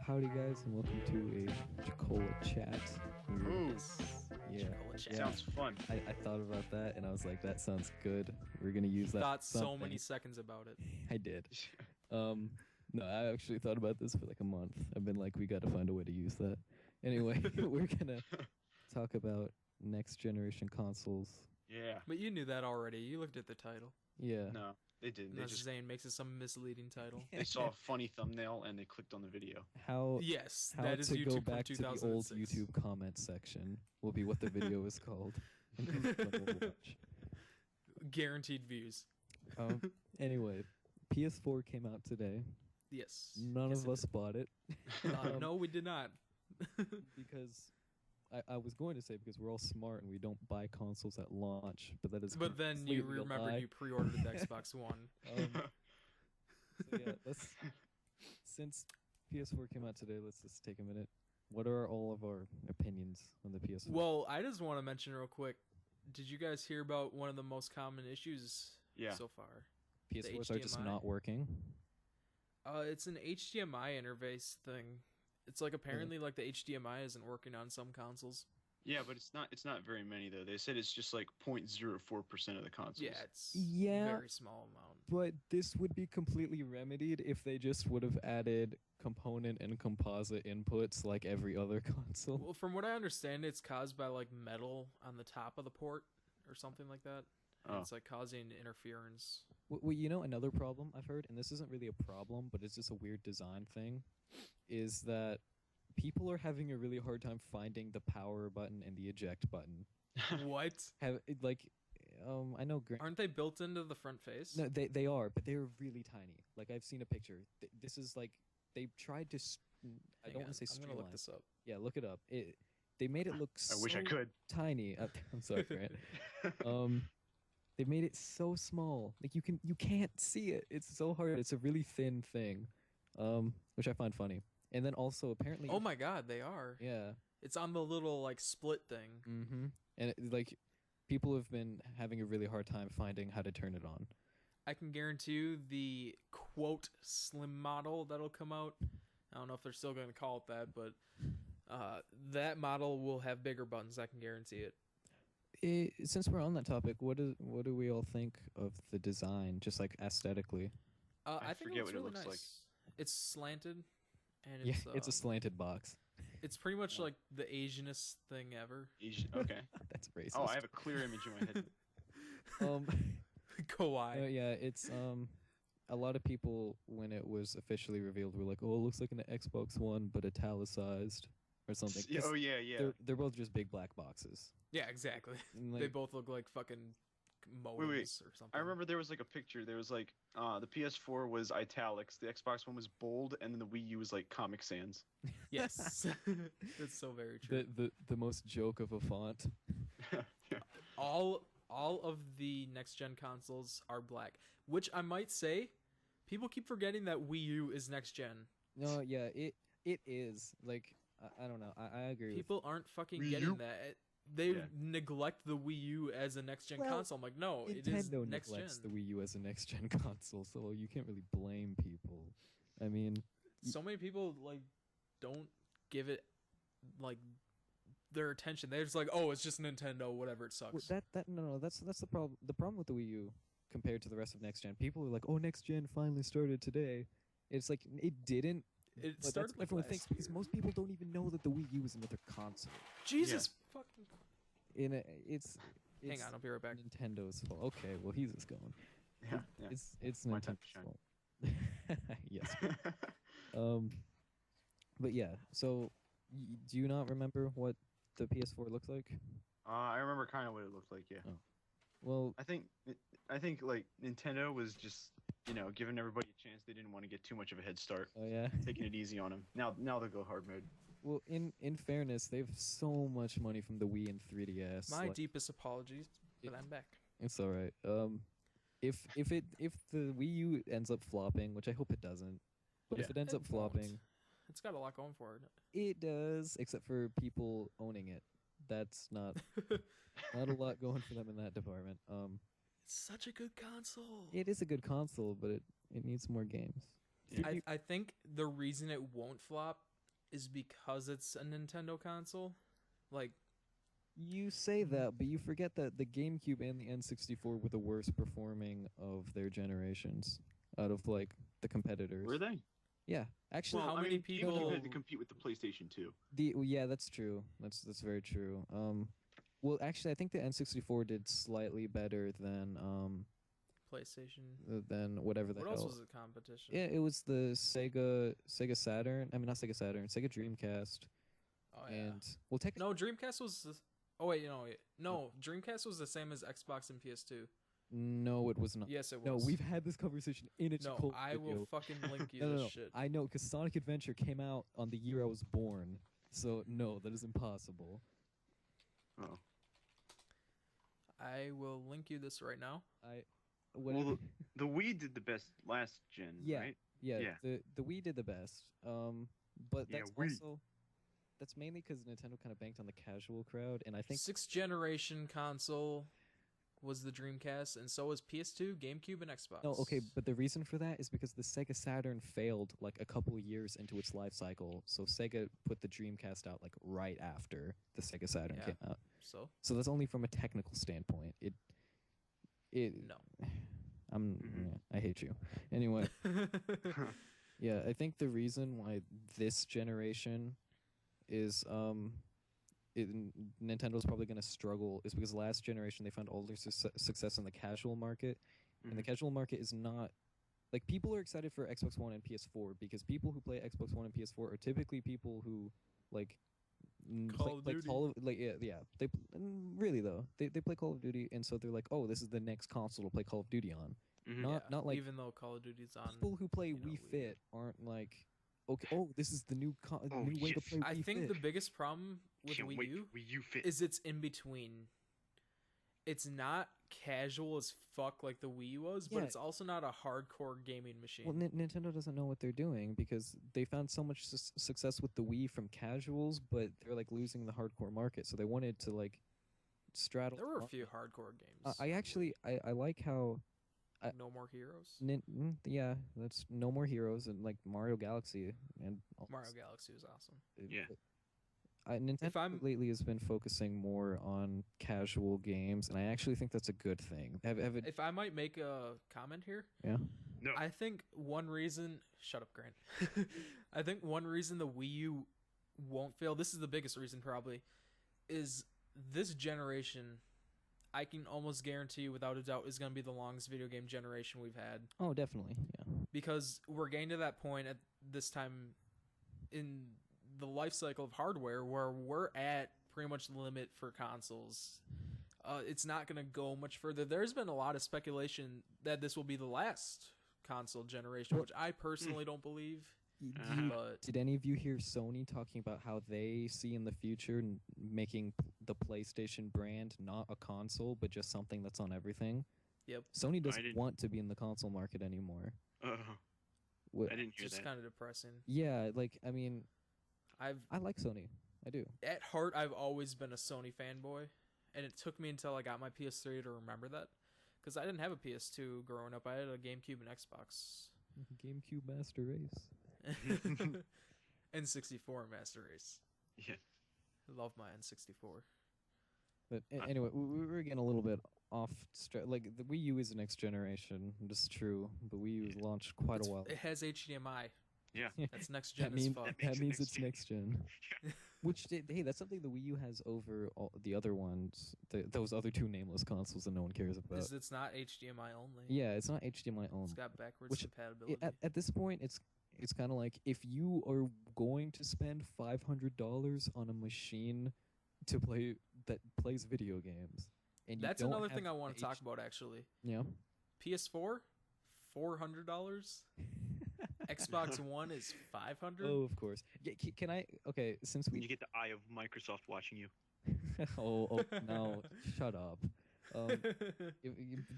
Howdy guys, and welcome to a ChuckolaChat. Ooh, Yeah, ChuckolaChat. sounds fun. I thought about that and I was like, that sounds good. We're gonna use that. Thought so something. many seconds about it. I did. No, I actually thought about this for like a month. I've been like, we gotta find a way to use that. Anyway, we're gonna talk about next generation consoles. Yeah. But you knew that already. You looked at the title. Yeah. No, they didn't. They Unless just Zane makes it some misleading title. they saw a funny thumbnail and they clicked on the video. How Yes, how that is to YouTube go from back to the old 2006. YouTube comment section will be what the video is called. And we'll watch. Guaranteed views. Anyway, PS4 came out today. Yes. None Yes, of it us bought it. did. No, we did not. Because I was going to say because we're all smart and we don't buy consoles at launch, but that is But then you completely a lie. remembered you pre-ordered the Xbox One. So yeah, since PS4 came out today, let's just take a minute. What are all of our opinions on the PS4? Well, I just want to mention real quick. Did you guys hear about one of the most common issues so far? PS4s are just HDMI. not working. It's an HDMI interface thing. It's like apparently like the HDMI isn't working on some consoles. Yeah, but it's not very many though. They said it's just like 0.04% of the consoles. Yeah, it's Yeah. very small amount. But this would be completely remedied if they just would have added component and composite inputs like every other console. Well, from what I understand, it's caused by like metal on the top of the port or something like that. And Oh. it's like causing interference. Well, you know, another problem I've heard, and this isn't really a problem, but it's just a weird design thing, is that people are having a really hard time finding the power button and the eject button. What? I know. Aren't they built into the front face? No, they are, but they're really tiny. Like I've seen a picture. This is like they tried to. I don't want to say I'm gonna streamline. look this up. Yeah, look it up. They made it look. I wish I could. Tiny. I'm sorry, Grant. They made it so small. Like you can't see it. It's so hard. It's a really thin thing, which I find funny. And then also apparently. Oh my god, they are. Yeah. It's on the little like split thing. Mm-hmm. And like, people have been having a really hard time finding how to turn it on. I can guarantee you the quote slim model that'll come out. I don't know if they're still going to call it that, but that model will have bigger buttons. I can guarantee it. Since we're on that topic, what do we all think of the design, just like aesthetically? I think forget it looks what it really looks nice. It's slanted, and Yeah, it's it's a slanted box. It's pretty much like the Asianest thing ever. Okay. That's racist. Oh, I have a clear image in my head. Kawaii. Yeah, it's a lot of people when it was officially revealed were like, "Oh, it looks like an Xbox One but italicized or something." 'Cause Oh yeah. They're both just big black boxes. Yeah, exactly. And, like- They both look like fucking modems or something. I remember there was like a picture. There was like the PS4 was italics, the Xbox One was bold, and then the Wii U was like Comic Sans. Yes, that's so very true. The most joke of a font. Yeah. All of the next gen consoles are black, which I might say, people keep forgetting that Wii U is next gen. No, yeah, it is. Like I don't know. I agree. People aren't fucking Wii getting U? that. They Yeah. neglect the Wii U as a next gen Well, console. I'm like, no, it is Nintendo next gen. neglects the Wii U as a next gen console, so you can't really blame people. I mean, So many people like don't give it like their attention. They're just like, oh, it's just Nintendo, whatever, it sucks. well, that's the problem. The problem with the Wii U compared to the rest of next gen, people are like, "Oh, next gen finally started today." It's like it didn't. It But started that's what like everyone last thinks because year. most people don't even know that the Wii U is another console. Jesus fucking. It's Hang on, I'll be right back. Nintendo's fault. Okay, well he's just going. Yeah. It's My time to Nintendo's shine. fault. Yes. But yeah. So, do you not remember what the PS4 looks like? I remember kind of what it looked like. Yeah. Oh. Well, I think like Nintendo was just giving everybody a chance. They didn't want to get too much of a head start, oh yeah. taking it easy on them. Now they'll go hard mode. Well, in fairness, they have so much money from the Wii and 3DS. My like, deepest apologies, but I'm back. It's all right. If the Wii U ends up flopping, which I hope it doesn't, but if Yeah. it ends up It flopping, won't. It's got a lot going for it. it does. Except for people owning it, that's not a lot going for them in that department. It's such a good console. It is a good console, but it needs more games. I think the reason it won't flop is because it's a Nintendo console. Like, You say that, but you forget that the GameCube and the N64 were the worst performing of their generations out of like the competitors. Were they? Yeah, actually, How I many mean, people- GameCube had to compete with the PlayStation 2. yeah, that's true. That's very true. Well, actually, I think the N64 did slightly better PlayStation. than whatever the What hell. else was the competition? Yeah, it was the Sega Saturn. I mean, not Sega Saturn, Sega Dreamcast. Oh yeah. And well, technically, No, Dreamcast was. Oh wait, no. Dreamcast was the same as Xbox and PS2. no, it was not. Yes, it was. No, we've had this conversation in its No, cult I will video. fucking link you No. this shit. I know, because Sonic Adventure came out on the year I was born. So no, that is impossible. Oh. I will link you this right now. Well, the Wii did the best last gen, Yeah. right? Yeah, Yeah. the Wii did the best. But Yeah, that's Wii. also that's mainly because Nintendo kind of banked on the casual crowd, and I think Sixth generation console was the Dreamcast, and so was PS2, GameCube, and Xbox. no, okay, but the reason for that is because the Sega Saturn failed like a couple years into its life cycle, so Sega put the Dreamcast out like right after the Sega Saturn Yeah. came out. So So that's only from a technical standpoint. It no. I hate you. Anyway, yeah, I think the reason why this generation is Nintendo's probably going to struggle is because last generation they found all their success in the casual market, and the casual market is not like people are excited for Xbox One and PS4 because people who play Xbox One and PS4 are typically people who like Call of Duty. they really though they play Call of Duty, and so they're like, oh, this is the next console to play Call of Duty on. Not like even though Call of Duty's on. people who play you know, Wii Wii. Fit aren't like, okay, oh, this is the new new way to yes. play Wii I think Fit. the biggest problem with Can't Wii wait U for Wii U Fit. is it's in between. It's not casual as fuck like the Wii U was, but Yeah. it's also not a hardcore gaming machine. Well, Nintendo doesn't know what they're doing because they found so much success with the Wii from casuals, but they're like losing the hardcore market. So they wanted to like straddle. There were a the few market. hardcore games. I actually I like how No More Heroes. yeah, that's No More Heroes and like Mario Galaxy and Mario Galaxy was awesome. Yeah. Nintendo lately has been focusing more on casual games, and I actually think that's a good thing. If I might make a comment here, yeah. No. I think one reason. Shut up, Grant. I think one reason the Wii U won't fail. This is the biggest reason, probably, is this generation. I can almost guarantee you, without a doubt, is going to be the longest video game generation we've had. Oh, definitely. Yeah. Because we're getting to that point at this time in the life cycle of hardware where we're at pretty much the limit for consoles. It's not going to go much further. There's been a lot of speculation that this will be the last console generation, which I personally don't believe. But Did any of you hear Sony talking about how they see in the future making the PlayStation brand not a console, but just something that's on everything? Yep. Sony doesn't want to be in the console market anymore. I didn't hear it's that. kind of depressing. Yeah, like, I mean, I like Sony. I do. At heart, I've always been a Sony fanboy, and it took me until I got my PS3 to remember that, because I didn't have a PS2 growing up. I had a GameCube and Xbox. GameCube Master Race. N64 Master Race. Yeah. I love my N64. But anyway, we were getting a little bit off. Like, the Wii U is the next generation. This is true, but Wii U was launched quite a while. It has HDMI. Yeah. That's next gen as fuck. That means it's next gen. Which, hey, that's something the Wii U has over all the other ones, those other two nameless consoles that no one cares about. Is it's not HDMI only. Yeah, it's not HDMI only. It's got backwards compatibility. At this point, it's kind of like if you are going to spend $500 on a machine to play that plays video games, and you That's don't another have thing I want to talk about, actually. Yeah. PS4, $400. Xbox One is $500. Oh, of course. Can I? Okay, since You get the eye of Microsoft watching you. oh no! Shut up.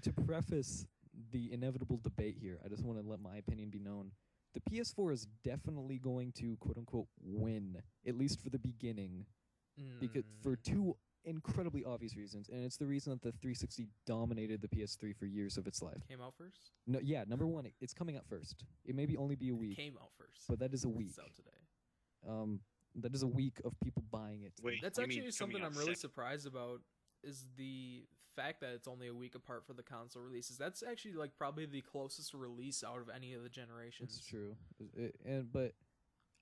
To preface the inevitable debate here, I just want to let my opinion be known. The PS4 is definitely going to quote unquote win, at least for the beginning, because for two incredibly obvious reasons, and it's the reason that the 360 dominated the PS3 for years of its life. Came out first? No, yeah, number one, it's coming out first. It maybe only be a week. Came out first. But that is a week. It's out today. that is a week of people buying it. Wait, That's you mean actually coming something out I'm really second? surprised about is the fact that it's only a week apart for the console releases. That's actually like probably the closest release out of any of the generations. It's true, but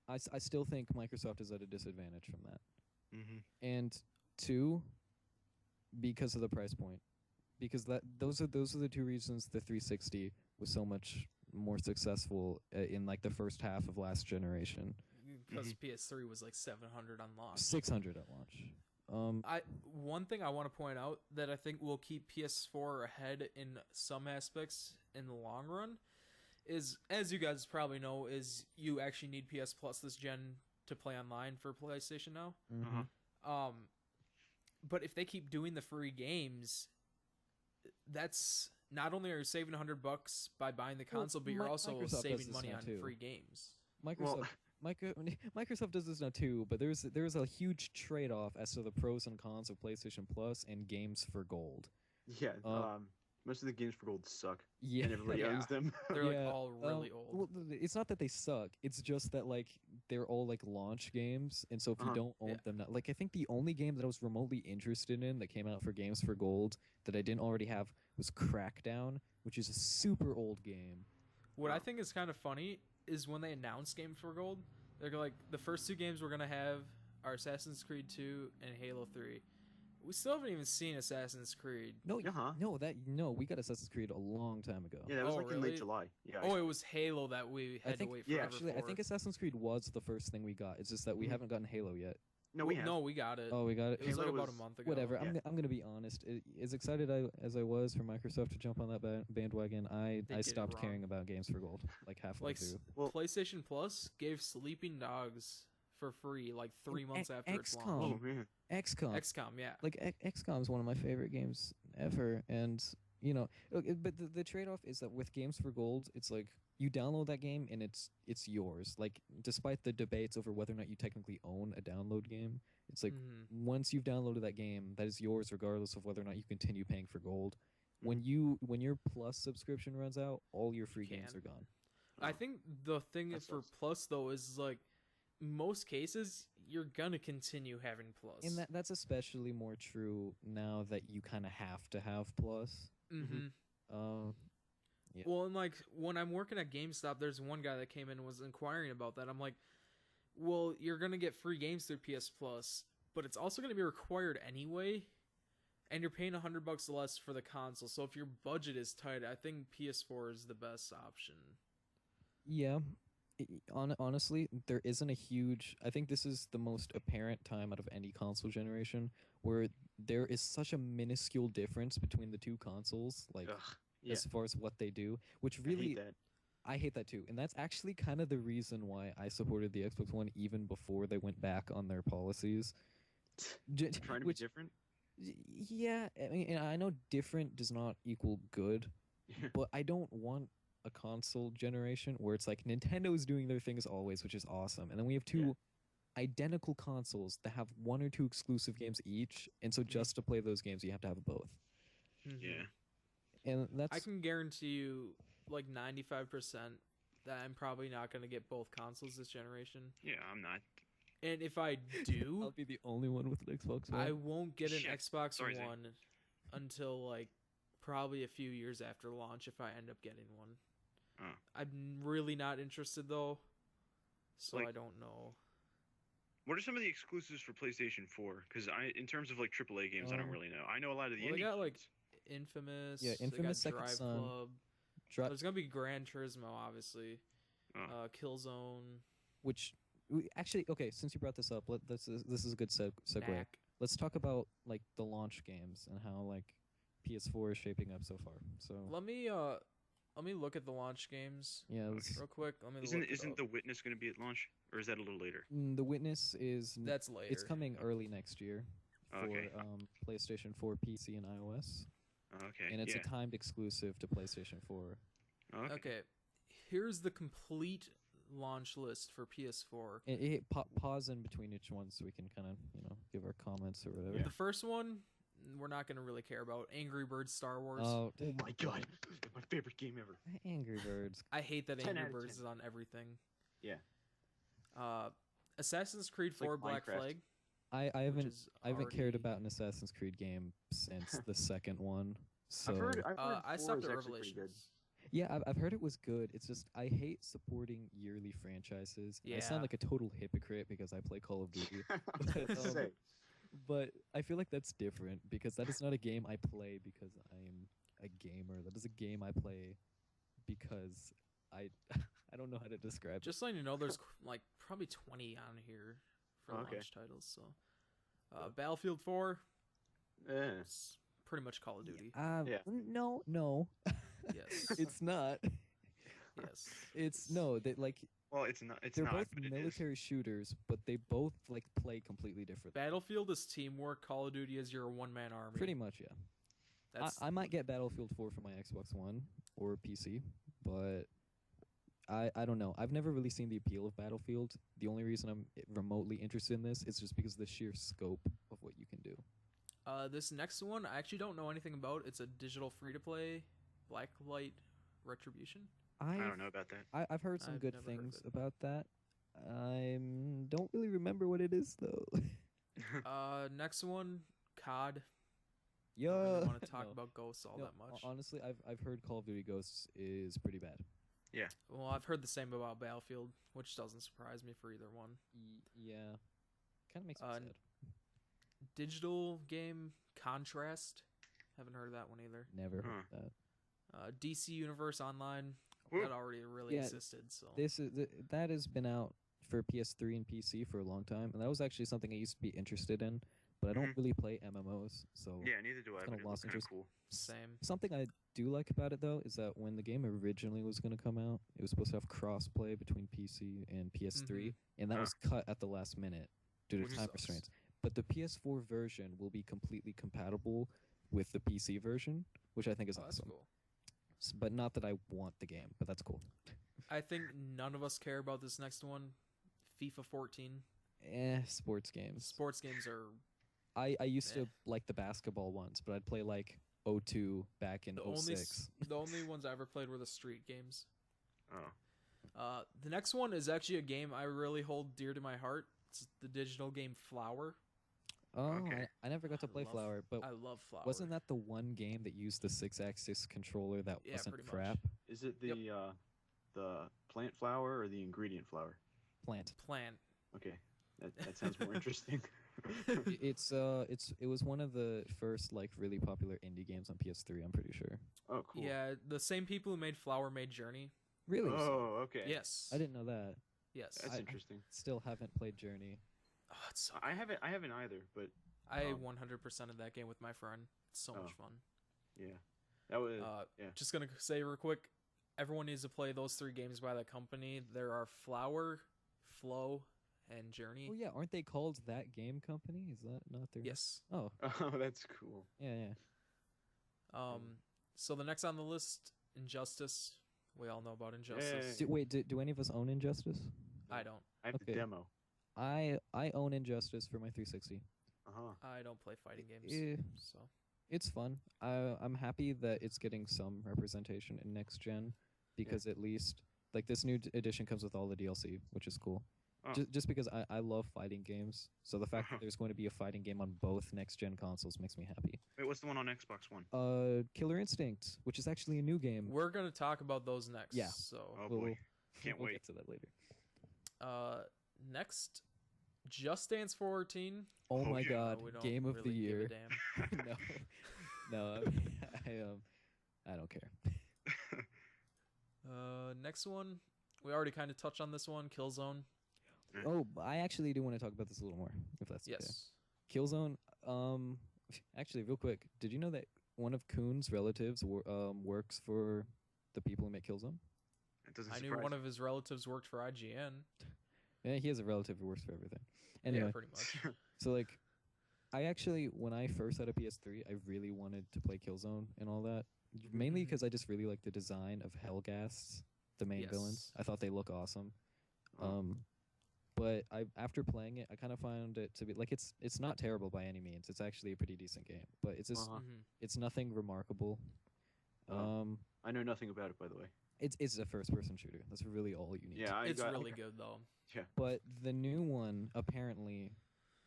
I still think Microsoft is at a disadvantage from that. Mm-hmm. And two, because of the price point, because those are the two reasons the 360 was so much more successful in like the first half of last generation. Because PS3 was like 700 on launch. 600 at launch. One thing I want to point out that I think will keep PS4 ahead in some aspects in the long run is, as you guys probably know, is you actually need PS Plus this gen to play online for PlayStation now. Uh-huh. But if they keep doing the free games, that's not only are you saving $100 by buying the console, but you're also Microsoft does saving this money now on too. free games. Microsoft does this now too, but there's a huge trade-off as to the pros and cons of PlayStation Plus and games for gold. Yeah. Most of the games for gold suck. Yeah, And everybody owns them. They're like all really old. Well, it's not that they suck. It's just that like they're all like launch games, and so if you don't own them now, like I think the only game that I was remotely interested in that came out for games for gold that I didn't already have was Crackdown, which is a super old game. What I think is kind of funny is when they announce games for gold, they're like, the first two games we're gonna have are Assassin's Creed 2 and Halo 3. We still haven't even seen Assassin's Creed. No, we got Assassin's Creed a long time ago. Yeah, that was in late July. Yeah. It was Halo that we had to wait forever actually, for. I think Assassin's Creed was the first thing we got. It's just that we haven't gotten Halo yet. No, we have. No, we got it. Oh, we got it. It was like about a month ago. Whatever. Yeah. I'm gonna be honest. As excited as I was for Microsoft to jump on that bandwagon, I stopped caring about games for gold like halfway through. Well, PlayStation Plus gave Sleeping Dogs for free like 3 months after its launch. Oh man. XCOM, yeah. like XCOM is one of my favorite games ever, and you know, but the trade-off is that with games for gold, it's like you download that game and it's yours. Like despite the debates over whether or not you technically own a download game, it's like once you've downloaded that game, that is yours regardless of whether or not you continue paying for gold. When your Plus subscription runs out, all your free games are gone. I think the thing for Plus though is like most cases you're gonna continue having Plus, and that's especially more true now that you kind of have to have Plus. Yeah. Well, and like when I'm working at GameStop, there's one guy that came in and was inquiring about that. I'm like, well, you're gonna get free games through PS Plus, but it's also gonna be required anyway, and you're paying $100 less for the console. So if your budget is tight, I think PS4 is the best option. Yeah. Honestly, there isn't a huge... I think this is the most apparent time out of any console generation where there is such a minuscule difference between the two consoles, like as far as what they do, which really... I hate that too. And that's actually kind of the reason why I supported the Xbox One even before they went back on their policies. Trying to be different? Yeah, I mean, I know different does not equal good, but I don't want a console generation where it's like Nintendo is doing their things always, which is awesome, and then we have two identical consoles that have one or two exclusive games each, and so just to play those games you have to have both. And that's... I can guarantee you like 95% that I'm probably not going to get both consoles this generation. Yeah, I'm not. And if I do, I'll be the only one with an Xbox One. I won't get an Xbox One until like probably a few years after launch if I end up getting one. I'm really not interested though, so I don't know. What are some of the exclusives for PlayStation 4? Because in terms of like AAA games, I don't really know. I know a lot of the indie. They got like Infamous. Yeah, Infamous, they got Second Drive Son. Club. There's gonna be Gran Turismo, obviously. Killzone. Which actually, okay, since you brought this up, this is a good segue. Knack. Let's talk about like the launch games and how like PS4 is shaping up so far. So let me look at the launch games. Yeah, real quick. Isn't The Witness going to be at launch, or is that a little later? The Witness is... That's later. It's coming early next year for PlayStation 4, PC, and iOS. Okay. And it's a timed exclusive to PlayStation 4. Okay. Here's the complete launch list for PS4. Pause in between each one so we can kind of give our comments or whatever. The first one we're not gonna really care about. Angry Birds Star Wars. Oh my god, my favorite game ever. Angry Birds. I hate that Angry Birds is on everything. Yeah. Assassin's Creed 4 like Black Minecraft. Flag. I which haven't is I haven't cared already- about an Assassin's Creed game since the second one. So I've heard I 4 stopped is at actually pretty good. Revelations. yeah, I've heard it was good. It's just I hate supporting yearly franchises. I Yeah. sound like a total hypocrite because I play Call of Duty. Let's um, say. But I feel like that's different because that is not a game I play because I am a gamer. That is a game I play because I I don't know how to describe it. Just letting you know, there's like probably 20 on here for Okay. launch titles. So, Battlefield 4, Eh. it's pretty much Call of Duty. Yeah. No, Yes. it's not. Yes. It's no, they like Well, it's not. It's they're not. both but it is. military shooters, but they both like play completely different. Battlefield is teamwork. Call of Duty is your one-man army. Pretty much, yeah. That's I might get Battlefield 4 for my Xbox One or PC, but I don't know. I've never really seen the appeal of Battlefield. The only reason I'm remotely interested in this is just because of the sheer scope of what you can do. This next one, I actually don't know anything about. It's a digital free-to-play, Blacklight Retribution. I don't know about that. I've heard some I've good never heard of things it. about that. I don't really remember what it is though. Next one, COD. I Yeah. don't really want to talk No. about Ghosts all No, that much. Honestly, I've heard Call of Duty Ghosts is pretty bad. Well, I've heard the same about Battlefield, which doesn't surprise me for either one. Yeah, kind of makes me Uh, sad. Digital game Contrast. Haven't heard of that one either. Never Huh. heard that. DC Universe Online. Woo. That already really Yeah, existed. So This is that has been out for PS3 and PC for a long time, and that was actually something I used to be interested in. But I don't really play MMOs, so Yeah, neither do I. kinda But it looks lost kind of interest. cool. same. Something I do like about it though is that when the game originally was going to come out, it was supposed to have cross-play between PC and PS3, and that Huh. was cut at the last minute due to Which time sucks. restraints. But the PS4 version will be completely compatible with the PC version, which I think is Oh, that's awesome. cool. But not that I want the game, but that's cool. I think none of us care about this next one. FIFA 14. Sports games. Sports games are I used Eh. to like the basketball ones, but I'd play like 02 back in the only 06. the only ones I ever played were the street games. Oh. The next one is actually a game I really hold dear to my heart. It's the digital game Flower. Oh, Okay. I never got to I play love- Flower, but I love Flower. wasn't that the one game that used the 6-axis controller that Yeah, wasn't pretty much. crap? Is it Yep. the plant flower or the ingredient flower? Plant. Plant? Okay, that sounds more interesting. It was one of the first like really popular indie games on PS3. I'm pretty sure. Oh, cool. Yeah, the same people who made Flower made Journey. Really? Oh, okay. Yes. I didn't know that. Yes. That's I- interesting. Still haven't played Journey. Oh, it's so I haven't either, but I Um, 100% of that game with my friend. It's so much Oh. fun. yeah, that was yeah. Just gonna say real quick, everyone needs to play those 3 games by that company. There are Flower, Flow, and Journey. Oh yeah, aren't they called that game company? Is that not their? Yes. Oh Oh, that's cool. yeah. So the next on the list, Injustice. We all know about Injustice. Yeah. Wait, do any of us own Injustice? I don't. I have Okay. the demo. I own Injustice for my 360. I don't play fighting games. Eh, So it's fun. I'm happy that it's getting some representation in next gen, because at least like this new edition comes with all the DLC, which is cool. Oh. Just because I love fighting games, so the fact that there's going to be a fighting game on both next gen consoles makes me happy. Wait, what's the one on Xbox One? Killer Instinct, which is actually a new game. we're gonna talk about those next. Yeah. So Oh We'll- boy, we'll- can't we'll wait. get to that later. next, Just Dance 14. Oh Oh, my yeah. God, We don't game of the really give a year. damn. no, I don't care. Next one, we already kind of touched on this one. Killzone. Oh, I actually do want to talk about this a little more, if that's okay. Yes. Killzone. Actually, real quick, did you know that one of Kuhn's relatives works for the people who make Killzone? It doesn't I knew surprise one me. of his relatives worked for IGN. Yeah, he has a relative who works for everything. Anyway, Yeah, pretty much. so like, I actually, when I first had a PS3, I really wanted to play Killzone and all that. Mainly Mhm. because I just really like the design of Hellghast, the main villains. Yes. I thought they look awesome. Oh. But after playing it, I kind of found it to be like it's not terrible by any means. It's actually a pretty decent game, but it's just Uh-huh. Mhm. it's nothing remarkable. Oh. I know nothing about it, by the way. It's a first-person shooter. That's really all you need. Yeah, It's really good though. But the new one apparently,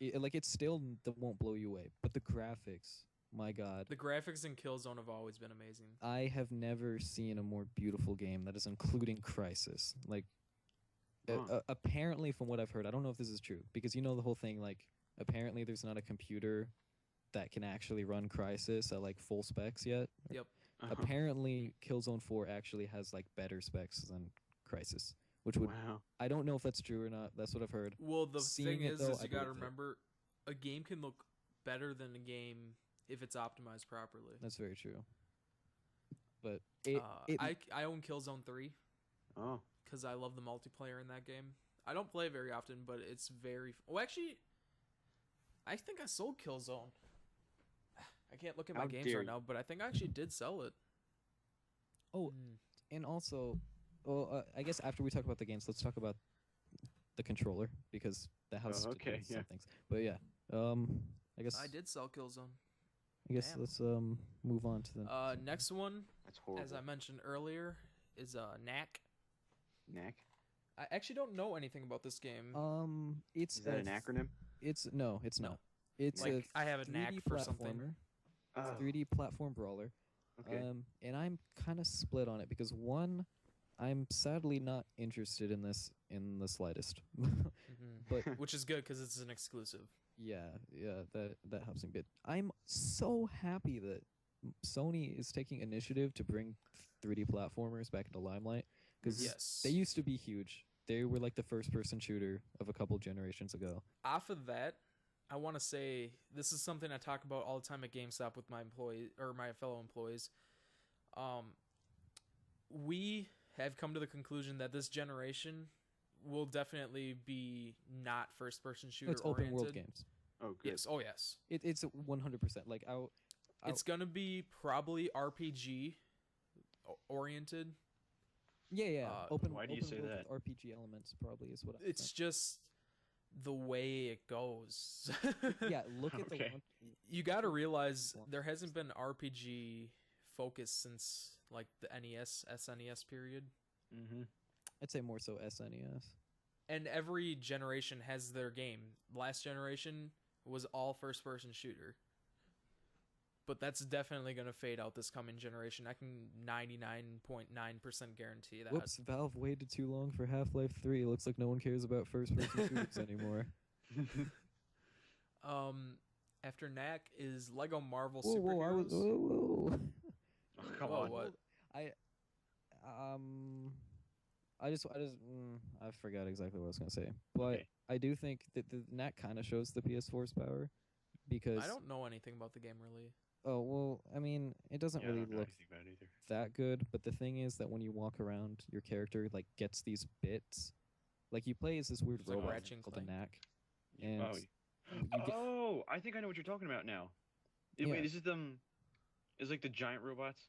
it still won't blow you away. But the graphics, my God, The graphics in Killzone have always been amazing. I have never seen a more beautiful game that is including Crisis. Like, apparently, from what I've heard, I don't know if this is true because you know the whole thing. Like, apparently, there's not a computer that can actually run Crisis at like full specs yet. Yep. Apparently, Killzone 4 actually has like better specs than Crisis, which would I don't know if that's true or not. That's what I've heard. Well, the Seeing thing it, is though, you I gotta believe it. remember, a game can look better than a game if it's optimized properly. That's very true. But I own Killzone 3 Oh. because I love the multiplayer in that game. I don't play it very often, but it's very... Well, actually, I think I sold Killzone. I can't look at my How games dare right you. now, but I think I actually did sell it. Oh, and also, well, I guess after we talk about the games, let's talk about the controller because that has to do with some things. But yeah, I guess I did sell Killzone. I guess Damn. let's move on to the Next one, That's horrible. as I mentioned earlier, is Knack. Knack? I actually don't know anything about this game. It's Is that an acronym? It's no, it's No. not. It's Like, a I have a 3D knack for something. platformer. Oh, 3D platform brawler. okay. And I'm kind of split on it because one, I'm sadly not interested in this in the slightest. But Which is good because it's an exclusive. yeah, that helps me a bit. I'm so happy that Sony is taking initiative to bring 3D platformers back into limelight because Yes. they used to be huge. They were like the first-person shooter of a couple generations ago. Off of that, I want to say this is something I talk about all the time at GameStop with my employees or my fellow employees. We have come to the conclusion that this generation will definitely be not first-person shooter It's open world oriented. games. Oh, good. Yes. Oh, yes. It's 100%. Like It's gonna be probably RPG oriented. yeah. Why do you say world that? with RPG elements probably is what I It's just the way it goes. yeah, look at the Okay. one. You got to realize there hasn't been RPG focus since like the NES, SNES period. Mm-hmm. I'd say more so SNES. And every generation has their game. Last generation was all first person shooter. But that's definitely going to fade out this coming generation. I can 99.9% guarantee that. Whoops, Valve waited too long for Half-Life 3. Looks like no one cares about first-person shooters anymore. After Knack is Lego Marvel Whoa, Superheroes. whoa. Oh, come Whoa, on. what? I forgot exactly what I was gonna say, but Okay. I do think that the Knack kind of shows the PS4's power because I don't know anything about the game really. oh well, I mean it doesn't Yeah, I really don't know look anything about it either. that good, but the thing is that when you walk around, your character like gets these bits, like you play as this weird It's like a robot Ratchet and called the Clank. Knack, and Oh, you get oh, I think I know what you're talking about now. Yeah. Wait, is it them? Is like the giant robots?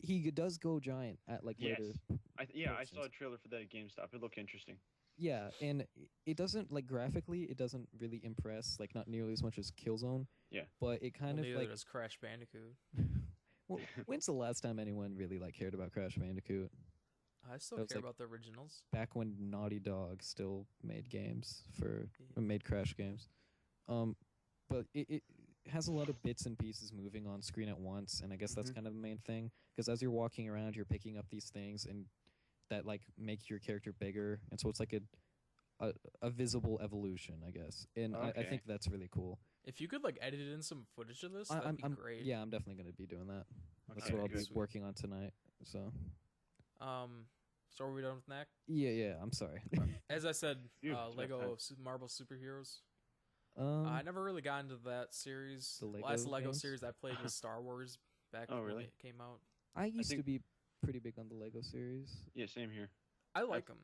he does go giant at like Yes. later. I saw a portions. trailer for that at GameStop. It looked interesting. Yeah, and it doesn't like graphically, it doesn't really impress, like not nearly as much as Killzone. Yeah. But it kind Neither of like does Crash Bandicoot. well, when's the last time anyone really like cared about Crash Bandicoot? I still That was care like- about the originals. Back when Naughty Dog still made games for Yeah. made Crash games. But it has a lot of bits and pieces moving on screen at once, and I guess that's Mhm. kind of the main thing. Because as you're walking around, you're picking up these things and that like make your character bigger, and so it's like a visible evolution, I guess. And I Okay. think that's really cool. If you could like edit in some footage of this, I- that'd be I'm great. yeah, I'm definitely gonna be doing that. That's Okay, what I'll good. be working on tonight. So So are we done with Knack? yeah. I'm sorry. As I said, Phew, it's about Lego time. Marvel Superheroes. I never really got into that series. The The last Lego Lego games? series I played was Star Wars back Oh, when really? it came out. I used to think- be pretty big on the Lego series. Yeah, same here. I like them.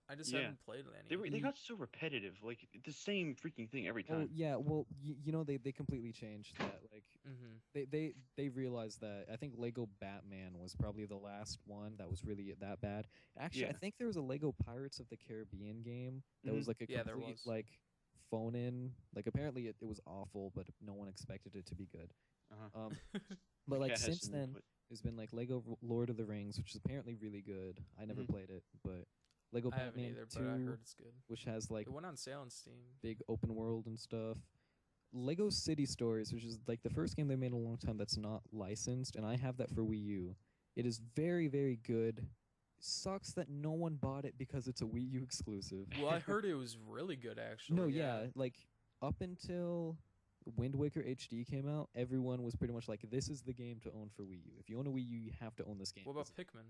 I just Yeah. haven't played any. They got so repetitive, like the same freaking thing every Oh time. yeah, well you know they completely changed that. Like Mm-hmm. they realized that. I think Lego Batman was probably the last one that was really that bad. Actually, I Yeah. think there was a Lego Pirates of the Caribbean game that was like a Yeah, there complete was. like phone in. Like apparently it was awful, but no one expected it to be good. Uh-huh. But like Cat has since some then, input. has been like Lego Lord of the Rings, which is apparently really good. I never played it, but Lego I haven't Batman either, 2, but I heard it's good. which has like It went on sale on Steam. big open world and stuff. Lego City Stories, which is like the first game they made in a long time that's not licensed, and I have that for Wii U. It is very, very good. Sucks that no one bought it because it's a Wii U exclusive. Well, I heard it was really good actually. No, yeah, like up until Wind Waker HD came out, everyone was pretty much like, this is the game to own for Wii U. If you own a Wii U, you have to own this game. What about Pikmin?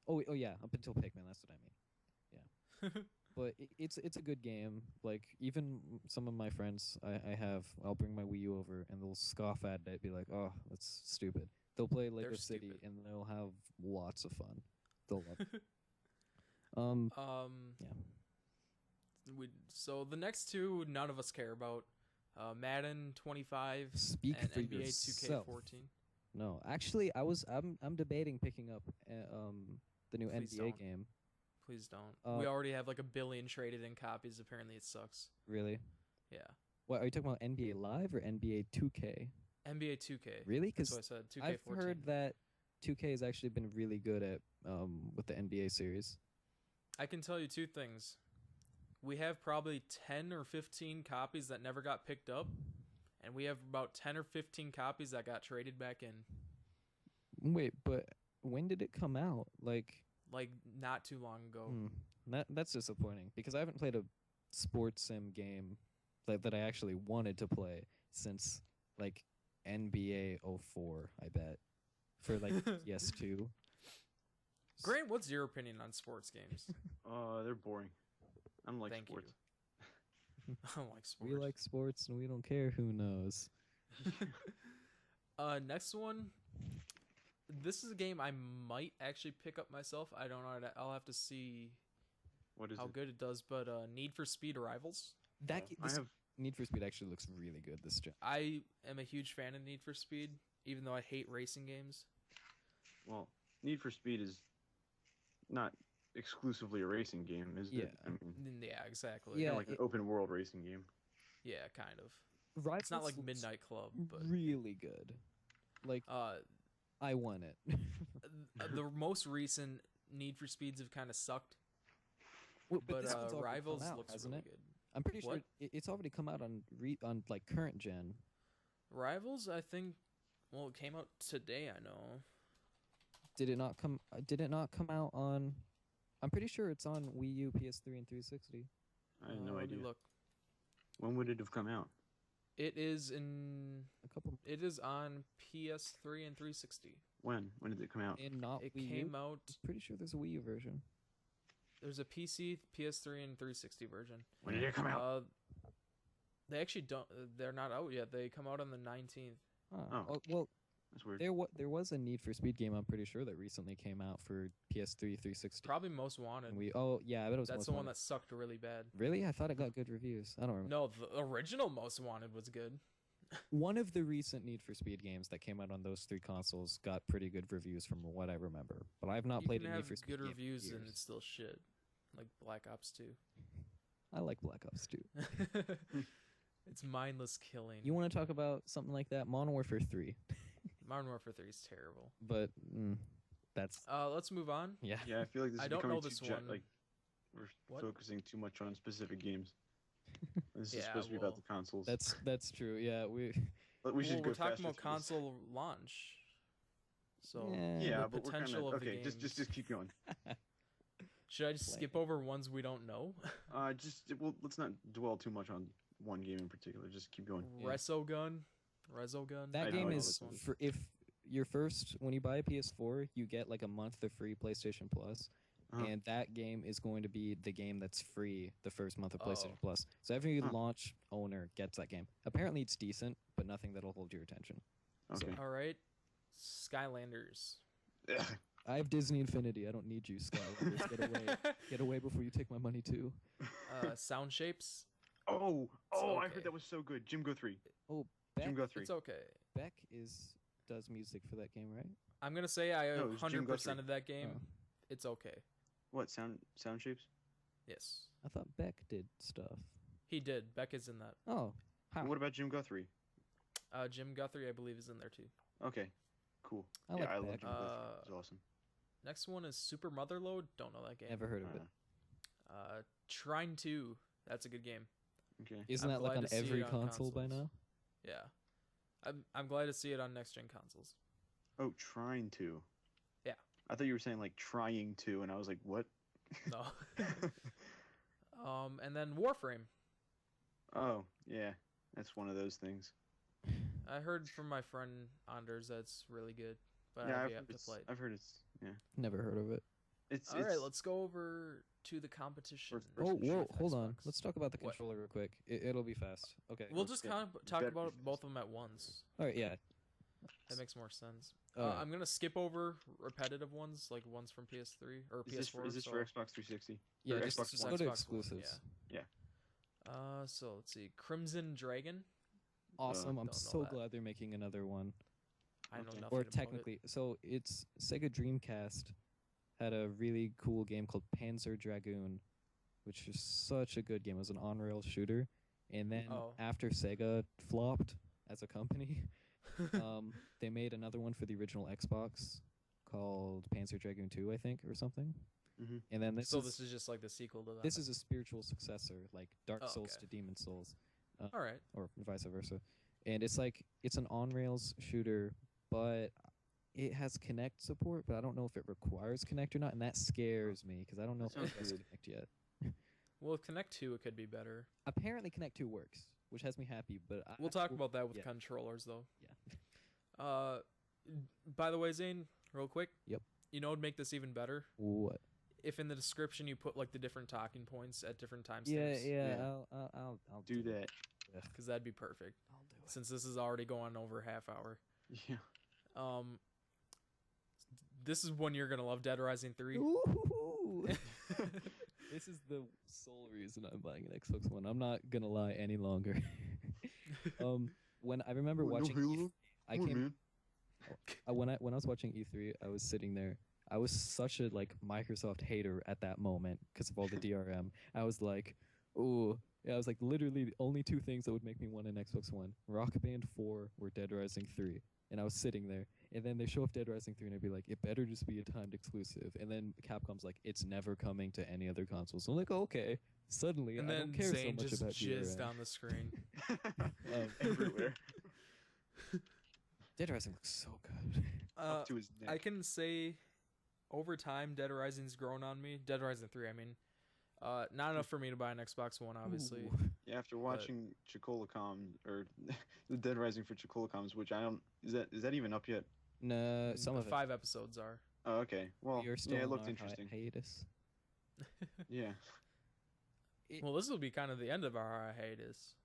Oh yeah, up until Pikmin, that's what I mean. Yeah. But it's a good game. Like, even some of my friends I'll bring my Wii U over, and they'll scoff at it, be like, oh, that's stupid. They'll play Lego They're City, stupid. and they'll have lots of fun. They'll love it. Yeah. So the next two, none of us care about. Madden 25 Speak and for NBA yourself. 2K14. No, actually, I'm debating picking up the new Please NBA don't. game. Please don't. We already have like 1 billion traded in copies. Apparently, it sucks. Really? Yeah. What are you talking about? NBA Live or NBA 2K? NBA 2K. Really? That's Because what I said. 2K14. I've heard that 2K has actually been really good at with the NBA series. I can tell you two things. We have probably 10 or 15 copies that never got picked up, and we have about 10 or 15 copies that got traded back in. Wait, but when did it come out? Like Not too long ago. That's disappointing because I haven't played a sports sim game that I actually wanted to play since like NBA 04, I bet, for like PS2. Grant, what's your opinion on sports games? They're boring. I don't like Thank sports. you. I don't like sports. We like sports and we don't care who knows. Next one. This is a game I might actually pick up myself. I don't know. I'll have to see What is how it? good it does. But Need for Speed Rivals. This Need for Speed actually looks really good this gen. I am a huge fan of Need for Speed, even though I hate racing games. Well, Need for Speed is not exclusively a racing game, is Yeah. it? I mean, Yeah, exactly. Yeah, kind of like an open world racing game. Yeah, kind of. Rivals It's not like looks Midnight Club, but really good. Like I want it. the most recent Need for Speeds have kind of sucked. Well, But this one's already Rivals come out, looks hasn't really it? good. I'm pretty sure What? it's already come out on like current gen. Rivals, I think. Well, it came out today. I know. Did it not come? Did it not come out on? I'm pretty sure it's on Wii U, PS3, and 360. I have no Let idea. me look. When would it have come out? It is in. A couple. It is on PS3 and 360. When? When did it come out? And not It Wii came U. out. Pretty sure there's a Wii U version. There's a PC, PS3, and 360 version. When did it come out? They actually don't. They're not out yet. They come out on the 19th. Oh. Well, That's weird. there was a Need for Speed game. I'm pretty sure that recently came out for PS3, 360. Probably Most Wanted. And yeah, I bet it was. That's Most the one Wanted. that sucked really bad. Really, I thought it got good reviews. I don't remember. No, the original Most Wanted was good. One of the recent Need for Speed games that came out on those 3 consoles got pretty good reviews from what I remember. But I've not You played can a Need have for Speed good game in reviews and years. it's still shit. Like Black Ops 2. I like Black Ops 2. It's mindless killing. You want to talk about something like that? Modern Warfare 3. Modern Warfare 3 is terrible. But that's Let's move on. yeah. Yeah, I feel like this I is don't becoming know this too one. like we're What? focusing too much on specific games. This is Yeah, supposed to be about the consoles. That's true. Yeah, But we should Well, go we're talking faster about through this. console launch. So Yeah, the but we're kind potential of of the okay. games. Just keep going. Should I just skip over ones we don't know? Let's not dwell too much on one game in particular. Just keep going. Yeah. Resogun. That I game know is this one. for if your first when you buy a PS4, you get like a month of free PlayStation Plus. Uh-huh. And that game is going to be the game that's free the first month of PlayStation Oh. Plus. So every Huh. launch owner gets that game. Apparently it's decent, but nothing that'll hold your attention. Okay. All right. Skylanders. I have Disney Infinity. I don't need you, Skylanders. Get away. Get away before you take my money too. Sound Shapes. Oh, I okay. heard that was so good. Jim Go 3. Oh, Beck, Jim Go 3. It's okay. Beck does music for that game, right? I'm gonna say I No, it's Jim 100% Guthrie. of that game. Oh. It's okay. What sound shapes? Yes, I thought Beck did stuff. he did. Beck is in that. Oh, how? What about Jim Guthrie? Jim Guthrie, I believe, is in there too. Okay. Cool. I like I that. love Jungle Blade 3. It's awesome. Next one is Super Motherload. Don't know that game. Never heard of it. Trine 2. That's a good game. Okay. Isn't I'm that like glad on to see every it on console by consoles. now? Yeah. I'm glad to see it on next gen consoles. Oh, trying to. Yeah. I thought you were saying like trying to, and I was like, what? No. And then Warframe. Oh, yeah. That's one of those things. I heard from my friend Anders that it's really good, but Yeah, I've yet to play it. I've heard it's yeah. Never heard of it. It's All right, let's go over to the competition. First Oh, person whoa, with hold on. Xbox. Let's talk about the What? controller real quick. It'll be fast. Okay. We'll just Okay. kind of talk Better about be both of them at once. All right, yeah. That makes more sense. Alright. I'm gonna skip over repetitive ones, like ones from PS3 or PS4. Is this so, for Xbox 360? Yeah, Or just Xbox go One? to Xbox One, exclusives. yeah. So let's see, Crimson Dragon. Awesome. I'm Don't know so that. glad they're making another one. I know Okay. nothing Or about technically, so it's Sega Dreamcast had a really cool game called Panzer Dragoon, which is such a good game. It was an on-rail shooter, and then Oh. after Sega flopped as a company, it. they made another one for the original Xbox called Panzer Dragoon 2, I think, or something. Mm-hmm. And then So this is just like the sequel to that. this is a spiritual successor, like Dark Oh, Souls okay. to Demon Souls, all right. or vice versa. And it's like it's an on-rails shooter, but it has Kinect support, but I don't know if it requires Kinect or not, and that scares me because I don't know if That it sounds has weird. Kinect yet. Well, with Connect 2, it could be better. Apparently, Kinect 2 works, which has me happy. But We'll talk about that with yeah. controllers, though. Yeah. By the way, Zane, real quick. Yep. You know, what'd make this even better What? if in the description you put like the different talking points at different timestamps. Yeah, Yeah. I'll Do that. Because that'd be perfect. I'll do it. Since this is already going over a half hour. Yeah. This is one you're gonna love, Dead Rising 3. Ooh. This is the sole reason I'm buying an Xbox One. I'm not gonna lie any longer. When I remember watching, I came when I was watching E3, I was sitting there. I was such a like Microsoft hater at that moment because of all the DRM. I was like, ooh. Yeah, I was like literally the only two things that would make me want an Xbox One: Rock Band 4 or Dead Rising 3. And I was sitting there, and then they show off Dead Rising 3, and I'd be like, it better just be a timed exclusive. And then Capcom's like, it's never coming to any other console. So I'm like, oh, okay. Suddenly, And I then don't care Zane so much just about jizzed DRM. on the screen. Everywhere. Dead Rising looks so good. Up to his neck. I can say, over time, Dead Rising's grown on me. Dead Rising 3, I mean. Not enough for me to buy an Xbox One, obviously. Ooh. Yeah, after watching ChuckolaComms or the Dead Rising for ChuckolaComms, which I don't is that even up yet? No, some of it. 5 episodes are. Oh, okay. Well, You're still yeah, it on looked our interesting. hiatus. Yeah. Well, this will be kind of the end of our hiatus.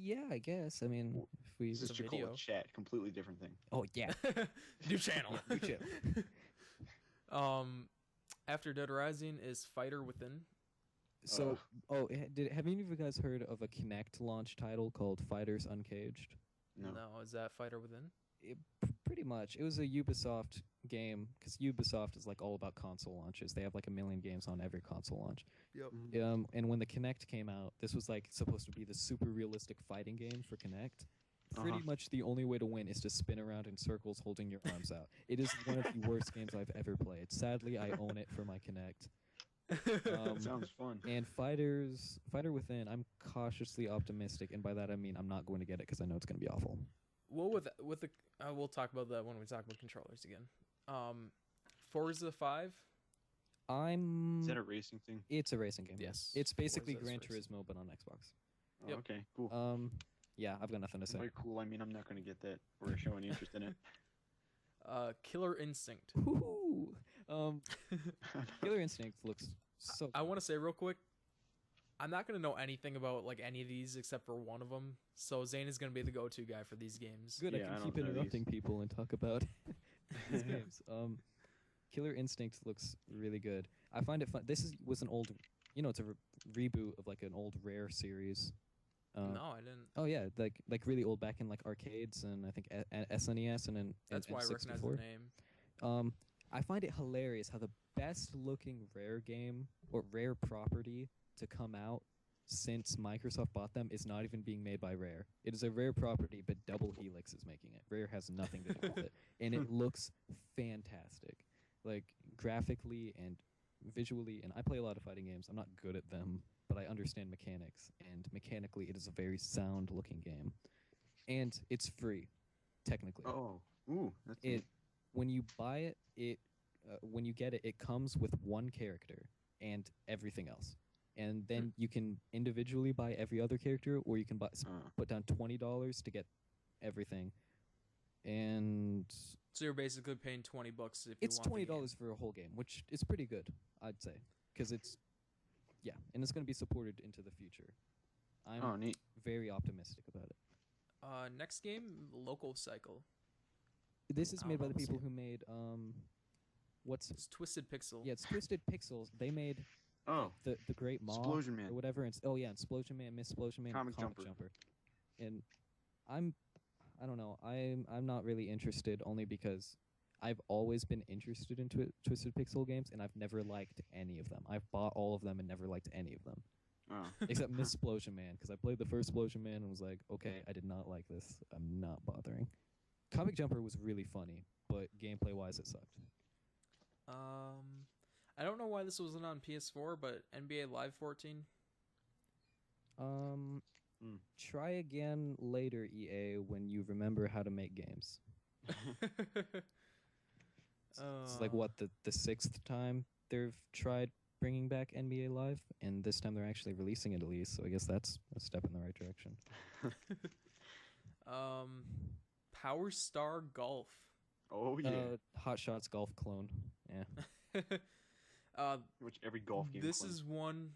Yeah, I guess. I mean, if we. This is It's a video. ChuckolaChat, completely different thing. Oh yeah. New channel. Yeah, new channel. After Dead Rising is Fighter Within. So, have any of you guys heard of a Kinect launch title called Fighters Uncaged? No. Is that Fighter Within? Pretty much. It was a Ubisoft game because Ubisoft is like all about console launches. They have like a million games on every console launch. Yep. And when the Kinect came out, this was like supposed to be the super realistic fighting game for Kinect. Pretty much the only way to win is to spin around in circles holding your arms out. It is one of the worst games I've ever played. Sadly, I own it for my Kinect. Sounds fun. And Fighter Within, I'm cautiously optimistic, and by that I mean I'm not going to get it because I know it's going to be awful. Well, with the we'll talk about that when we talk about controllers again. Forza 5. Is that a racing thing? It's a racing game. Yes. It's basically Forza's Gran racing. Turismo, but on Xbox. Oh, Yep. okay, cool. Yeah, I've got nothing to say. Very cool. I mean, I'm not going to get that or show any interest in it. Killer Instinct. Woohoo! Killer Instinct looks so. I want to say real quick, I'm not gonna know anything about like any of these except for one of them. So Zane is gonna be the go-to guy for these games. Good. Yeah, I I can don't keep know these. interrupting people and talk about these games. Killer Instinct looks really good. I find it fun. Was an old, it's a reboot of like an old Rare series. No, I didn't. Oh yeah, like really old, back in like arcades and I think SNES and That's why I recognize the N64. name. I find it hilarious how the best looking Rare game or Rare property to come out since Microsoft bought them is not even being made by Rare. It is a Rare property, but Double Helix is making it. Rare has nothing to do with it, and it looks fantastic, like graphically and visually. And I play a lot of fighting games. I'm not good at them, but I understand mechanics, and mechanically, it is a very sound-looking game, and it's free, technically. Oh, ooh, that's It when you buy it, when you get it, it comes with one character and everything else. And then you can individually buy every other character, or you can put down $20 to get everything. And So you're basically paying $20 if you it's want the game. $20 for a whole game, which is pretty good, I'd say, because it's and it's going to be supported into the future. I'm neat. very optimistic about it. Next game, Local Cycle. This is I made don't by know the this people game. who made It's Twisted Pixel. it's Twisted Pixels. They made Oh, the Great Maw Explosion Man. or whatever. And Explosion Man, Miss Explosion Man, Comic Comic Jumper. Jumper. And I don't know. I'm not really interested, only because I've always been interested in Twisted Pixel games, and I've never liked any of them. I've bought all of them and never liked any of them, except Miss Explosion Man, because I played the first Explosion Man and was like, okay, I did not like this. I'm not bothering. Comic Jumper was really funny, but gameplay-wise, it sucked. I don't know why this wasn't on PS4, but NBA Live 14. Try again later, EA, when you remember how to make games. It's like what the sixth time they've tried bringing back NBA Live, and this time they're actually releasing it at least. So I guess that's a step in the right direction. Power Star Golf. Oh yeah. Hot Shots Golf clone. Yeah. Which every golf game. This is one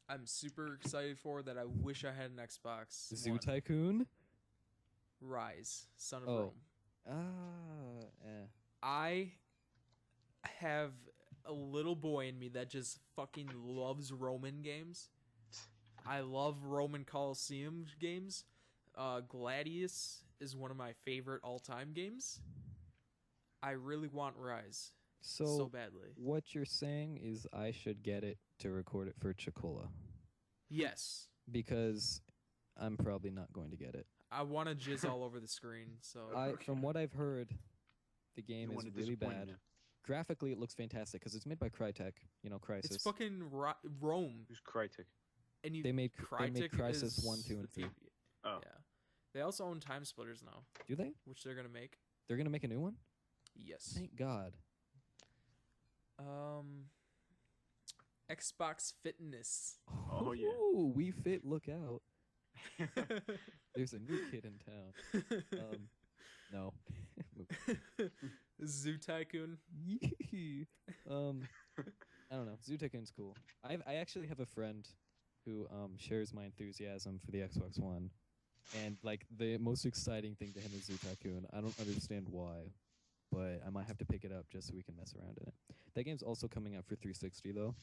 I'm super excited for that I wish I had an Xbox. Zoo One. Tycoon. Rise, Son of Oh. Rome. I have a little boy in me that just fucking loves Roman games. I love Roman Coliseum games. Gladius is one of my favorite all-time games. I really want Rise so badly. What you're saying is I should get it to record it for Chocola. Yes. Because I'm probably not going to get it. I want to jizz all over the screen. So From what I've heard, the game is really bad. You. Graphically, it looks fantastic because it's made by Crytek. You know, Crysis. It's fucking Rome. Who's Crytek? And They made Crytek Crysis is 1, 2, and 3. Oh. Yeah. They also own Time Splitters now. Do they? Which they're gonna make. They're gonna make a new one? Yes. Thank God. Xbox Fitness. Oh yeah. Ooh, We Fit, look out. There's a new kid in town. No. Zoo Tycoon. I don't know. Zoo Tycoon's cool. I actually have a friend who shares my enthusiasm for the Xbox One, and like the most exciting thing to him is Zoo Tycoon. I don't understand why, but I might have to pick it up just so we can mess around in it. That game's also coming out for 360 though.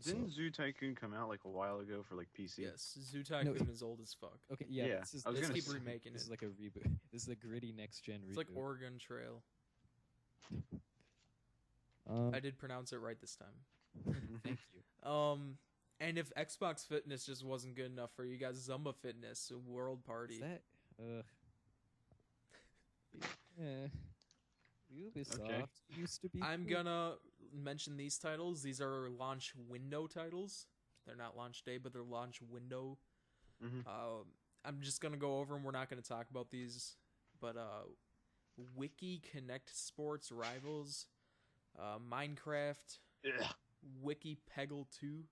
Didn't Zoo Tycoon come out like a while ago for like PC? Yes, Zoo Tycoon is old as fuck. Okay, yeah. Yeah, This is, I was They gonna keep say- remaking this it. is like a reboot. This is a gritty next gen reboot. It's like Oregon Trail. I did pronounce it right this time. Thank you. And if Xbox Fitness just wasn't good enough for you guys, Zumba Fitness, World Party. Is that Ubisoft Okay. used to be. I'm cool. gonna mention these titles. These are launch window titles. They're not launch day, but they're launch window. Mhm. I'm just gonna go over them. We're not gonna talk about these, but Wiki Connect Sports Rivals, Minecraft, Yeah. Wiki Peggle 2,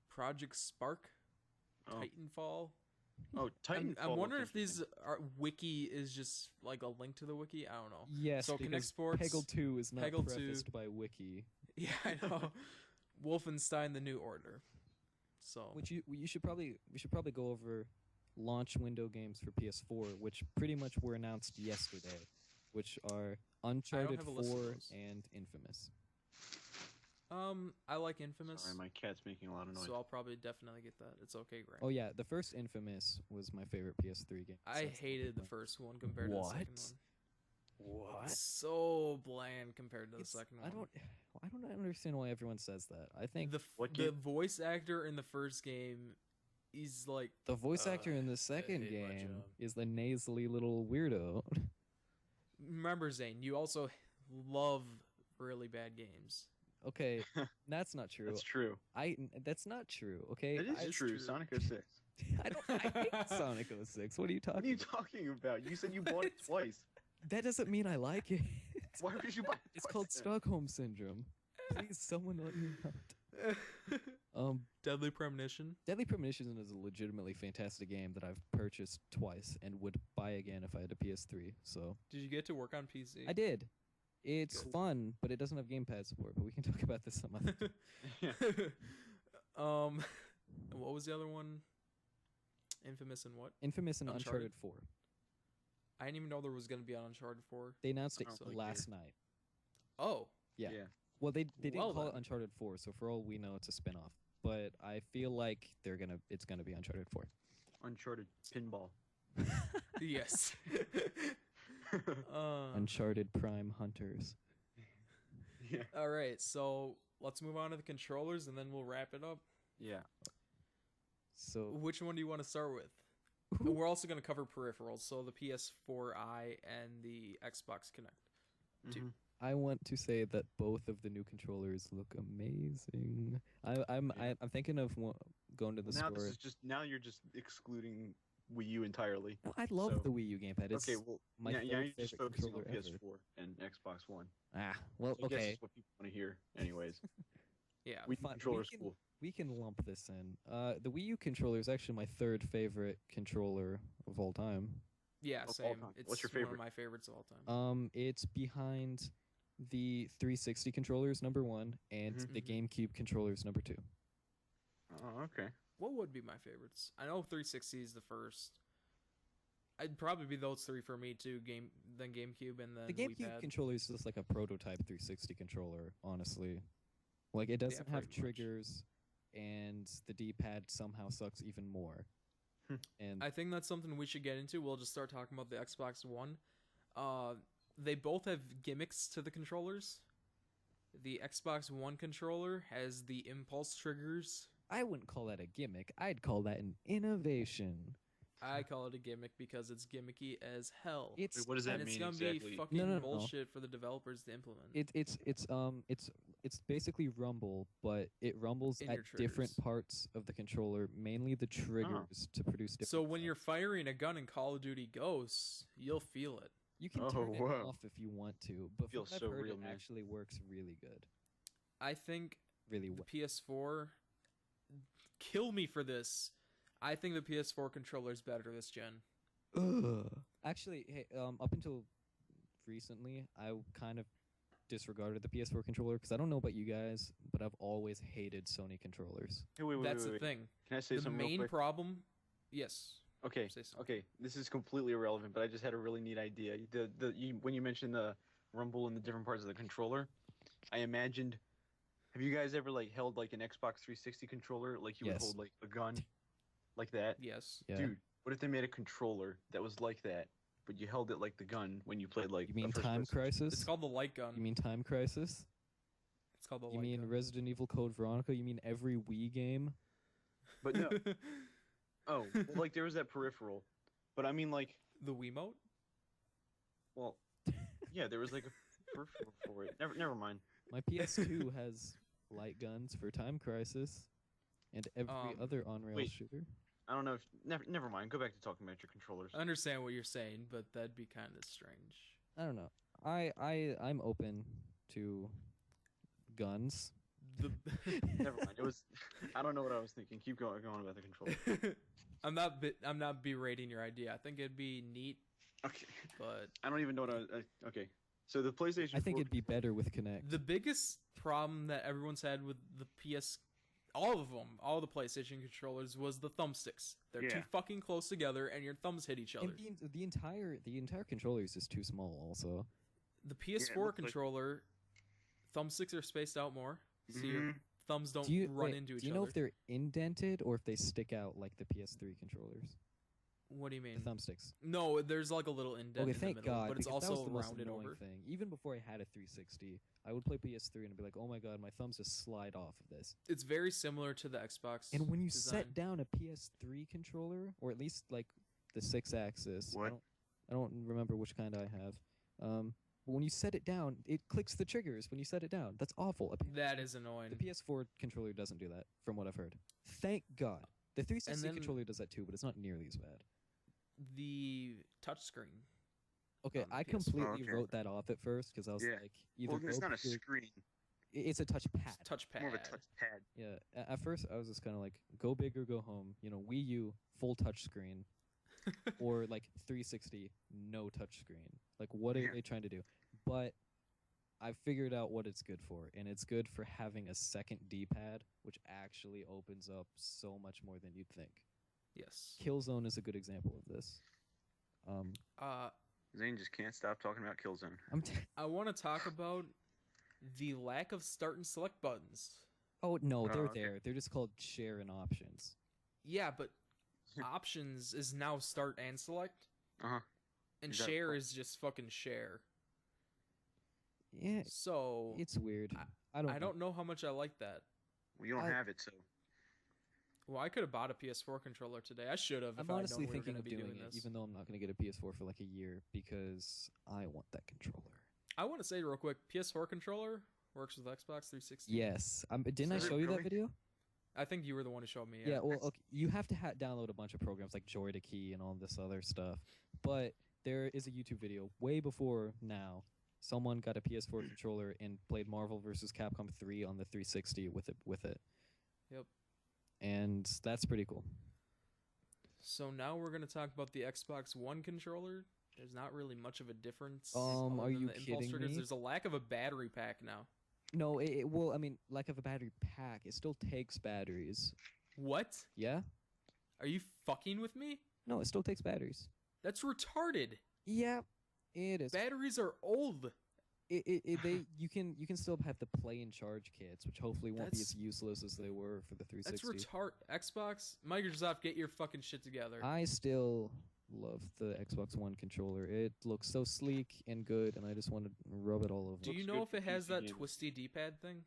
Project Spark, Oh. Titanfall. Oh, Titanfall. I'm wondering if looked these are Wiki is just like a link to the Wiki. I don't know. Yes, So Connect because Sports, Peggle 2 is not Peggle 2. prefaced by Wiki. Yeah, I know. Wolfenstein: The New Order. So Which we should probably go over launch window games for PS4, which pretty much were announced yesterday, which are Uncharted have a list of 4 those. and Infamous. I like Infamous, Sorry, my cat's making a lot of noise. so I'll probably definitely get that. It's okay, Grant. Oh yeah, the first Infamous was my favorite PS3 game. I That's hated the one. first one compared to the second one. What? So bland compared to the It's- second I one. don't understand why everyone says that. I think The What the game? voice actor in the first game he's like The voice actor in the I second hate my game job. is the nasally little weirdo. Remember, Zane, you also love really bad games. Okay, that's not true. That's true. That's not true. Okay, That is It's true. true. Sonic 06. I hate Sonic 06. What are you talking What are you about? talking about? You said you bought it twice. That doesn't mean I like it. Why would you buy it It's twice called then? Stockholm Syndrome. Please, someone let me out. Deadly Premonition. Deadly Premonition is a legitimately fantastic game that I've purchased twice and would buy again if I had a PS3. So Did you get to work on PC? I did. It's Cool. fun, but it doesn't have gamepad support. But we can talk about this some other time. Yeah. What was the other one? Infamous and what? Infamous and Uncharted? Uncharted 4. I didn't even know there was going to be an Uncharted 4. They announced it I don't really last night. Oh, Yeah. Yeah. Well, they didn't Well call it then. Uncharted 4, so for all we know, it's a spin-off. But I feel like it's gonna be Uncharted 4. Uncharted pinball. yes. Uncharted Prime Hunters. Yeah. All right, so let's move on to the controllers and then we'll wrap it up. Yeah. So Which one do you want to start with? And we're also going to cover peripherals, so the PS4 Eye and the Xbox Kinect. Mhm. I want to say that both of the new controllers look amazing. I'm thinking of going to the Now store. this is just you're just excluding Wii U entirely. No, I love so- the Wii U gamepad. It's Okay, well, my now third you're just favorite focusing on controller ever. PS4 and Xbox One. Well, So I guess okay. it's what people want to hear, anyways. Yeah. Wii U Fine, controller's we can- cool. We can lump this in. The Wii U controller is actually my third favorite controller of all time. Yeah, Of all same. time. It's What's your one favorite? of my favorites of all time. It's behind the 360 controllers number 1 and the Mhm. GameCube controllers number 2. Oh, okay. What would be my favorites? I know 360 is the first. I'd probably be those three for me too. Then GameCube, and then The GameCube Wii-pad. controller is just like a prototype 360 controller, honestly. Like it doesn't have pretty much. triggers, and the D-pad somehow sucks even more. And I think that's something we should get into. We'll just start talking about the Xbox One. They both have gimmicks to the controllers. The Xbox One controller has the impulse triggers. I wouldn't call that a gimmick. I'd call that an innovation. I call it a gimmick because it's gimmicky as hell. It's Wait, what does that and it's mean gonna exactly? be fucking No. bullshit for the developers to implement. it's basically rumble, but it rumbles In at your different triggers. parts of the controller, mainly the triggers to produce different. So when you're effects. firing a gun in Call of Duty Ghosts, you'll feel it. You can Oh, turn it whoa. off if you want to, but from Feels what so I've heard, real, it man. actually works really good. I think Really the well. PS4. Kill me for this. I think the PS4 controller is better this gen. Actually, hey, up until recently, I kind of disregarded the PS4 controller because I don't know about you guys, but I've always hated Sony controllers. Hey, wait, That's wait, the wait. thing. Can I say The something real main quick? problem. Yes. Okay, Say something. okay. This is completely irrelevant, but I just had a really neat idea. When you mentioned the rumble in the different parts of the controller, I imagined. Have you guys ever like held like an Xbox 360 controller, like you would Yes. hold like a gun, like that? Yes. Yeah. Dude, what if they made a controller that was like that, but you held it like the gun when you played like? You mean a Time first-person Crisis? It's called the light gun. You mean Time Crisis? It's called the You light mean gun. Resident Evil Code Veronica? You mean every Wii game? But no. Oh, well, like there was that peripheral, but I mean like, the Wiimote? well, yeah, there was like a peripheral for it. Never mind. My PS2 has light guns for Time Crisis and every other on-rail wait. shooter. I don't know if never mind. Go back to talking about your controllers. I understand what you're saying, but that'd be kind of strange. I don't know. I'm open to guns. The Never mind. It was. I don't know what I was thinking. Keep going about the controller. I'm not berating your idea. I think it'd be neat, Okay. but I don't even know what okay. So the PlayStation. I think 4 it'd be better with Kinect. the biggest problem that everyone's had with the all the PlayStation controllers was the thumbsticks. They're too Yeah. fucking close together, and your thumbs hit each other. And the entire controller is just too small. Also, The PS4 looks like- controller thumbsticks are spaced out more, so your Mhm. thumbs don't do you run wait, into each do you other. know if they're indented or if they stick out like the PS3 controllers? What do you mean? The thumbsticks. No, there's like a little indent Okay, in thank the middle, God, but it's because that was also the most rounded annoying over. thing. Even before I had a 360, I would play PS3 and be like, "Oh my God, my thumbs just slide off of this." It's very similar to the Xbox. And when you design. set down a PS3 controller, or at least like the 6-axis, What? I don't remember which kind I have. But when you set it down, it clicks the triggers when you set it down. That's awful. That is annoying. The PS4 controller doesn't do that, from what I've heard. Thank God. The 360 then- controller does that too, but it's not nearly as bad. The touchscreen. Okay, on the I PS4. completely Okay. wrote that off at first because I was Yeah. like, either Well, it's go not a big or- screen. It's a touchpad. Touchpad. More of a touchpad. Yeah, at first I was just kind of like, go big or go home. You know, Wii U, full touchscreen, or like 360, no touchscreen. Like, what are Yeah. they trying to do? But I figured out what it's good for, and it's good for having a second D-pad, which actually opens up so much more than you'd think. Yes. Killzone is a good example of this. Zane just can't stop talking about Killzone. I want to talk about the lack of start and select buttons. Oh no, they're okay. there. They're just called share and options. Yeah, but options is now start and select, Uh-huh. and Is that share fu- is just fucking share. Yeah, So it's weird. I don't know how much I like that. Well, you don't have it, so. Well, I could have bought a PS4 controller today. I should have. I'm if I'd honestly known we were thinking gonna of be doing it, this. even though I'm not going to get a PS4 for like a year because I want that controller. I want to say real quick, PS4 controller works with Xbox 360. Yes, didn't I Does it show you that really? video? I think you were the one who showed me. Yeah, well, okay, you have to download a bunch of programs like Joy to Key and all this other stuff. But there is a YouTube video way before now. Someone got a PS4 controller and played Marvel vs. Capcom 3 on the 360 with it. Yep. And that's pretty cool. So now we're gonna talk about the Xbox One controller. There's not really much of a difference. Are other than you the impulse kidding triggers. me? There's a lack of a battery pack now. No, well, I mean, lack of a battery pack. It still takes batteries. What? Yeah? Are you fucking with me? No, it still takes batteries. That's retarded. Yeah, it is. Batteries are old. You can still have the play and charge kits, which hopefully won't be That's- as useless as they were for the 360. That's Xbox, Microsoft, get your fucking shit together. I still love the Xbox One controller. It looks so sleek and good, and I just want to rub it all over. Do you looks know good if for it has PC that gamers. twisty D-pad thing?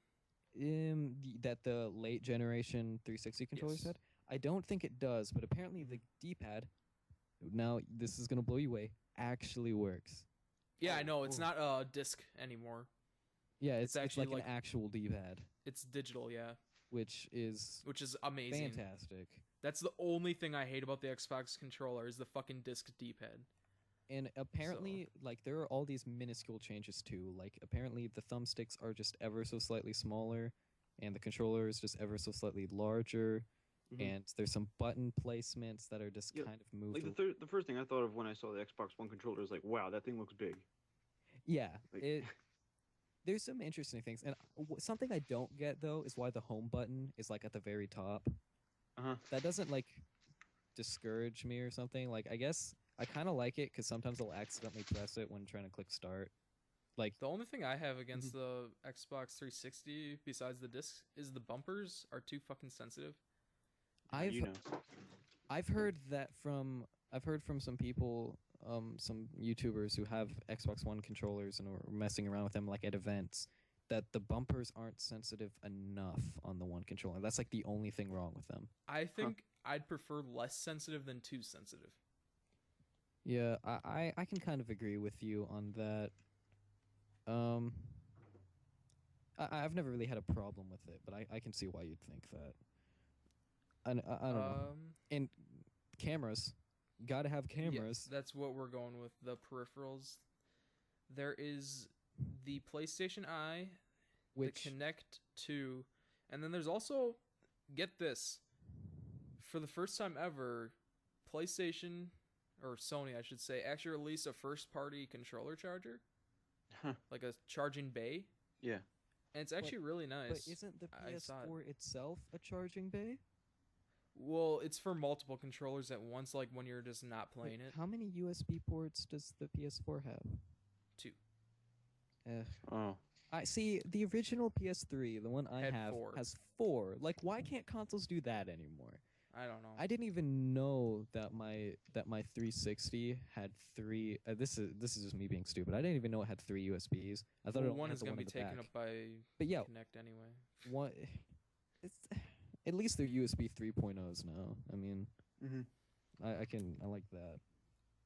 That the late generation 360 controller Yes. said? I don't think it does, but apparently the D-pad, now this is going to blow you away, actually works. Yeah, I know. It's Oh. not a disc anymore. Yeah, It's it's actually like like- an actual D-pad, It's digital, yeah, which is which is amazing. fantastic. That's the only thing I hate about the Xbox controller is the fucking disc D-pad. And apparently, like, there are all these minuscule changes too. Like, apparently the thumbsticks are just ever so slightly smaller, and the controller is just ever so slightly larger. Mhm. And there's some button placements that are just Yeah, kind of moved. Like the first thing I thought of when I saw the Xbox One controller is like, wow, that thing looks big. Yeah, Like- there's some interesting things, and something I don't get though is why the home button is like at the very top. Uh-huh. That doesn't like discourage me or something. Like, I guess I kind of like it because sometimes I'll accidentally press it when trying to click start. Like, The only thing I have against the Xbox 360 besides the discs is the bumpers are too fucking sensitive. I've heard from some people, some YouTubers who have Xbox One controllers and are messing around with them like at events, that the bumpers aren't sensitive enough on the one controller. That's like the only thing wrong with them. I think I'd prefer less sensitive than too sensitive. Yeah, I can kind of agree with you on that. I've never really had a problem with it, but I can see why you'd think that. I don't know. And cameras, gotta have cameras. Yes, that's what we're going with. The peripherals. There is the PlayStation Eye, Which the Kinect 2, and then there's also, get this, for the first time ever, PlayStation, or Sony I should say, actually released a first-party controller charger, Huh. like a charging bay, Yeah. and it's actually really nice. But isn't the I saw it. PS4 itself a charging bay? Well, it's for multiple controllers at once, like when you're just not Wait, playing it. how many USB ports does the PS4 have? 2. Oh. I see the original PS3, the one I Had have, 4. has 4. Like, why can't consoles do that anymore? I don't know. I didn't even know that my 360 had three. This is just me being stupid. I didn't even know it had three USBs. I thought Well, it only one had is the gonna one be in the taken back. up by But yeah, Kinect anyway. one. It's at least they're USB 3.0s now. I mean, I like that.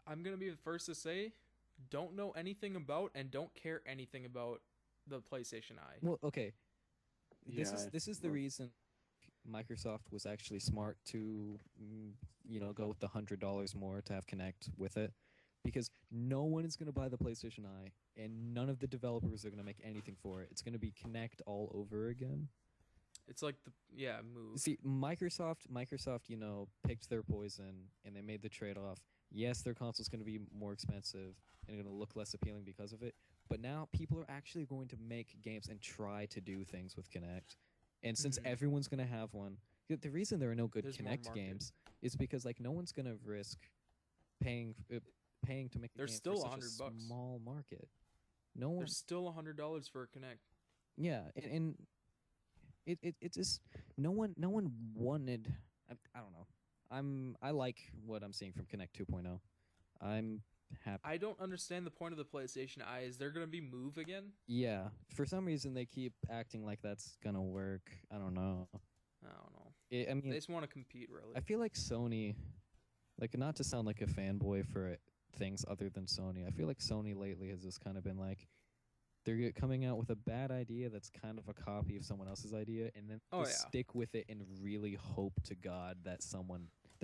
I'm gonna be the first to say, don't know anything about and don't care anything about the PlayStation Eye. Well, okay. Yeah, This is the reason Microsoft was actually smart to, go with the $100 more to have Kinect with it, because no one is going to buy the PlayStation Eye, and none of the developers are going to make anything for it. It's going to be Kinect all over again. It's like move. See, Microsoft, picked their poison, and they made the trade-off. Yes, their console's going to be more expensive and going to look less appealing because of it, but now people are actually going to make games and try to do things with Kinect. And since everyone's going to have one, the reason there are no good There's more Kinect market. games is because no one's going to risk paying to make a There's game still for such a $100. small market. No one. There's still $100 for a Kinect. Yeah, and it just no one wanted. I don't know. I like what I'm seeing from Kinect 2.0. I'm happy. I don't understand the point of the PlayStation Eye. Is there gonna be Move again? Yeah, for some reason they keep acting like that's gonna work. I don't know. I don't know. I mean, They just want to compete, really. I feel like Sony, not to sound like a fanboy for things other than Sony, I feel like Sony lately has just kind of been like, they're coming out with a bad idea that's kind of a copy of someone else's idea, and then stick with it and really hope to God that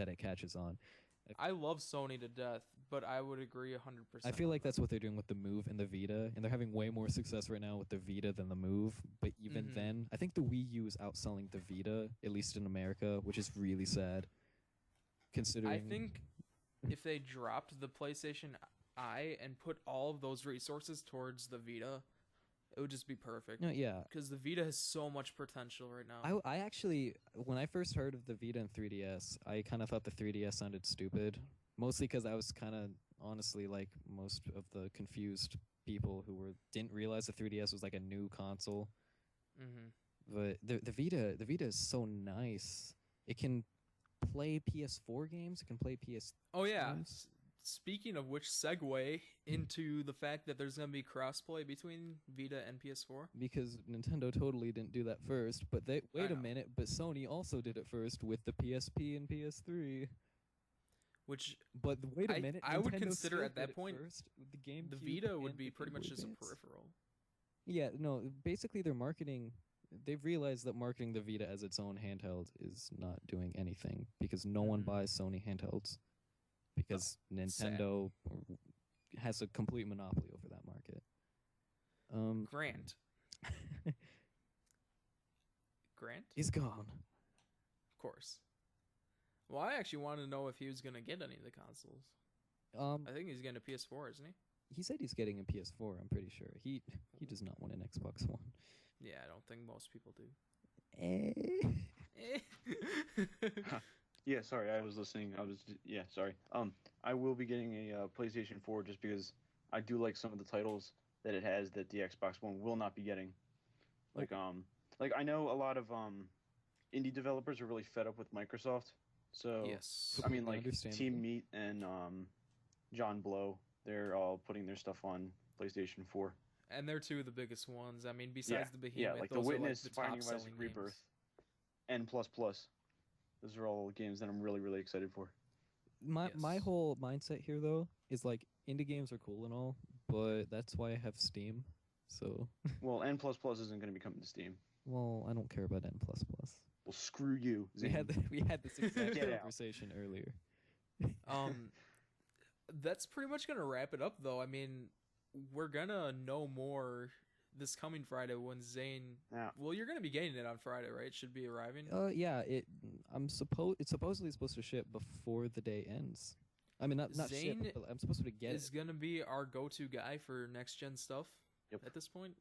it catches on. I love Sony to death, but I would agree 100%. I feel like that's what they're doing with the Move and the Vita, and they're having way more success right now with the Vita than the Move. But even then, I think the Wii U is outselling the Vita, at least in America, which is really sad. Considering, I think if they dropped the PlayStation Eye and put all of those resources towards the Vita, it would just be perfect. Yeah. Because the Vita has so much potential right now. I actually, when I first heard of the Vita and 3DS, I kind of thought the 3DS sounded stupid. Mostly because I was kind of, honestly, like most of the confused people who didn't realize the 3DS was like a new console. But the Vita is so nice. It can play PS4 games. It can play PS. Oh yeah. games. Speaking of which, segue into the fact that there's going to be crossplay between Vita and PS4. Because Nintendo totally didn't do that first, but wait a minute, but Sony also did it first with the PSP and PS3. But wait a minute, I would Nintendo consider still at that did it point first with the GameCube the Vita would and be the pretty Game much Boy just a Advance. peripheral. Yeah, no, basically their marketing, they've realized that marketing the Vita as its own handheld is not doing anything because no one buys Sony handhelds because Nintendo has a complete monopoly over that market. Grant. Grant? He's gone. Of course. Well, I actually wanted to know if he was going to get any of the consoles. I think he's getting a PS4, isn't he? He said he's getting a PS4, I'm pretty sure. He does not want an Xbox One. Yeah, I don't think most people do. Yeah, sorry, I was listening. Sorry. I will be getting a PlayStation 4 just because I do like some of the titles that it has that the Xbox One will not be getting. Like I know a lot of indie developers are really fed up with Microsoft. So yes, I mean, like Team Meat and John Blow, they're all putting their stuff on PlayStation 4. And they're two of the biggest ones. I mean, besides the Behemoth, yeah, like The those Witness, are like the Binding of top-selling Isaac games. Rebirth, and Plus Plus. Those are all games that I'm really, really excited for. My whole mindset here though is like indie games are cool and all, but that's why I have Steam. So well, N++ isn't going to be coming to Steam. Well, I don't care about N++. Well, screw you. Zane. We had this exact conversation earlier. That's pretty much gonna wrap it up, though. I mean, we're gonna know more this coming Friday when Zane. Yeah. Well, you're gonna be getting it on Friday, right? It should be arriving. Yeah. It's supposedly supposed to ship before the day ends. I mean, not Zane ship, but I'm supposed to get it. Is gonna be our go-to guy for next gen stuff. Yep. At this point,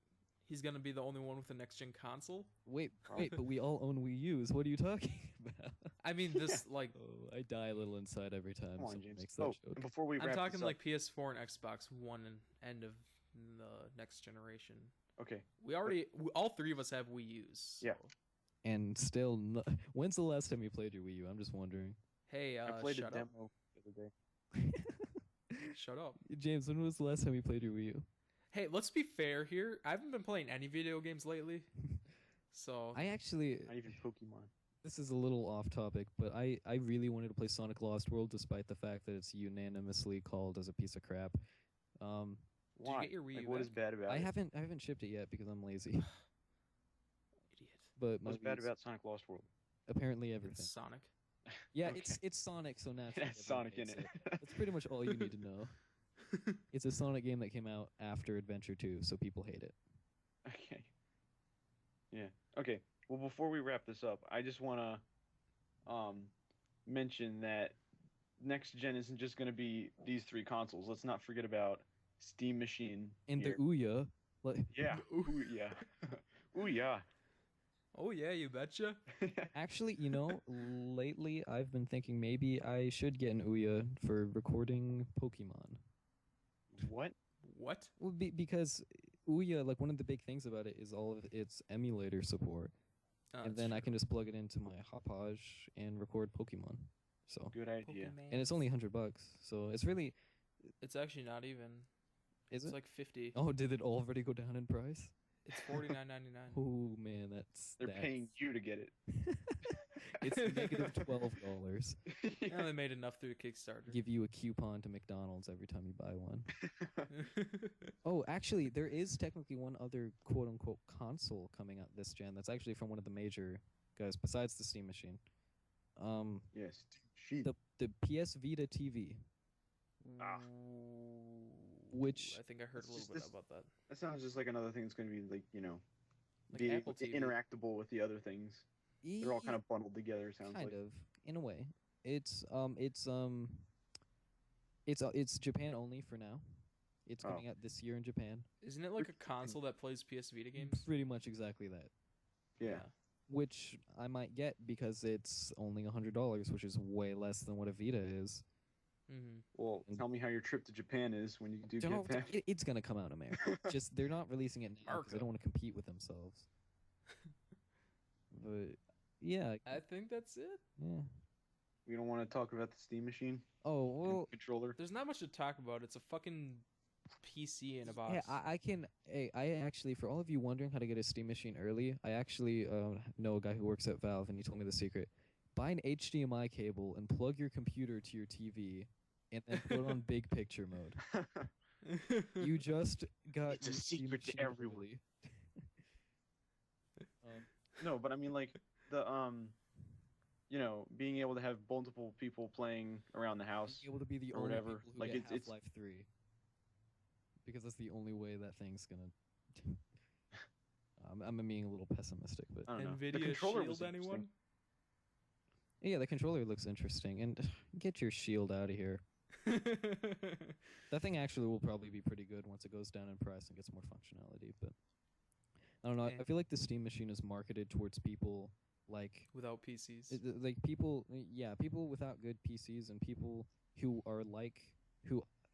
he's gonna be the only one with a next gen console. Wait, but we all own Wii U's. What are you talking about? I mean, this like. Oh, I die a little inside every time someone makes that joke. Before we wrap I'm talking this up, like PS4 and Xbox One and end of the next generation. Okay. We already, all three of us have Wii U's. So. Yeah. and still, when's the last time you played your Wii U? I'm just wondering. Hey, I played a shut up. demo the other day. Shut up. James, when was the last time you played your Wii U? Hey, let's be fair here. I haven't been playing any video games lately. So I actually, Not even Pokemon. this is a little off topic, but I really wanted to play Sonic Lost World despite the fact that it's unanimously called as a piece of crap. Why? get your Wii Like, U what is back? bad about I it? haven't shipped it yet because I'm lazy. Idiot. But my What's bad Wii's about Sonic Lost World? apparently everything. It's Sonic. Yeah, Okay. it's Sonic, so It naturally has everyone Sonic in hates it. That's pretty much all you need to know. It's a Sonic game that came out after Adventure 2, so people hate it. Okay. Yeah. Okay. Well, before we wrap this up, I just want to mention that next gen isn't just going to be these three consoles. Let's not forget about Steam Machine. And here. the Ouya, like Yeah. Ooh, yeah. Ooh, yeah. Oh yeah, you betcha. actually, lately I've been thinking maybe I should get an Ouya for recording Pokemon. What? What? Well, because Ouya, like one of the big things about it is all of its emulator support, and then I can just plug it into my Hopage and record Pokemon. So, Good idea. and it's only $100, so it's really, It's actually not even. is It's it? like 50. Oh, did it already go down in price? It's $49.99. Oh man, They're paying you to get it. It's negative $12. Yeah, they made enough through Kickstarter. Give you a coupon to McDonald's every time you buy one. Oh, actually, there is technically one other quote-unquote console coming out this gen that's actually from one of the major guys besides the Steam Machine. Yes. Sheet. The PS Vita TV, Ah. which I think I heard It's a little just bit this- about that. That sounds just like another thing that's going to be like, Like be Apple TV. interactable with the other things. They're all kind of bundled together. It sounds kind like. of in a way. It's Japan only for now. It's coming out this year in Japan. Isn't it like a console that plays PS Vita games? Pretty much exactly that. Yeah. Which I might get because it's only $100, which is way less than what a Vita is. Mm-hmm. Well, tell me how your trip to Japan is when you do Don't- get back. it's gonna come out in America. Just they're not releasing it now because they don't want to compete with themselves. But yeah, I think that's it. yeah. We don't want to talk about the Steam Machine Oh and well, controller. There's not much to talk about. It's a fucking PC in a box. yeah. I can. Hey, I actually, for all of you wondering how to get a Steam Machine early, I actually know a guy who works at Valve, and he told me the secret. Buy an HDMI cable and plug your computer to your TV, and then put it on big picture mode. You just got It's a your Steam secret to Machine everyone. early. No, but I mean like the being able to have multiple people playing around the house. Be able to be the or only whatever. people who Like, get it's- Half-Life 3. Because that's the only way that thing's gonna. I'm being a little pessimistic, but I don't know. The Nvidia controller was Shield, interesting. anyone? yeah, the controller looks interesting. And get your shield out of here. That thing actually will probably be pretty good once it goes down in price and gets more functionality. But I don't know. Yeah. I feel like the Steam Machine is marketed towards people like Without PCs. like people, yeah, people without good PCs and people who are like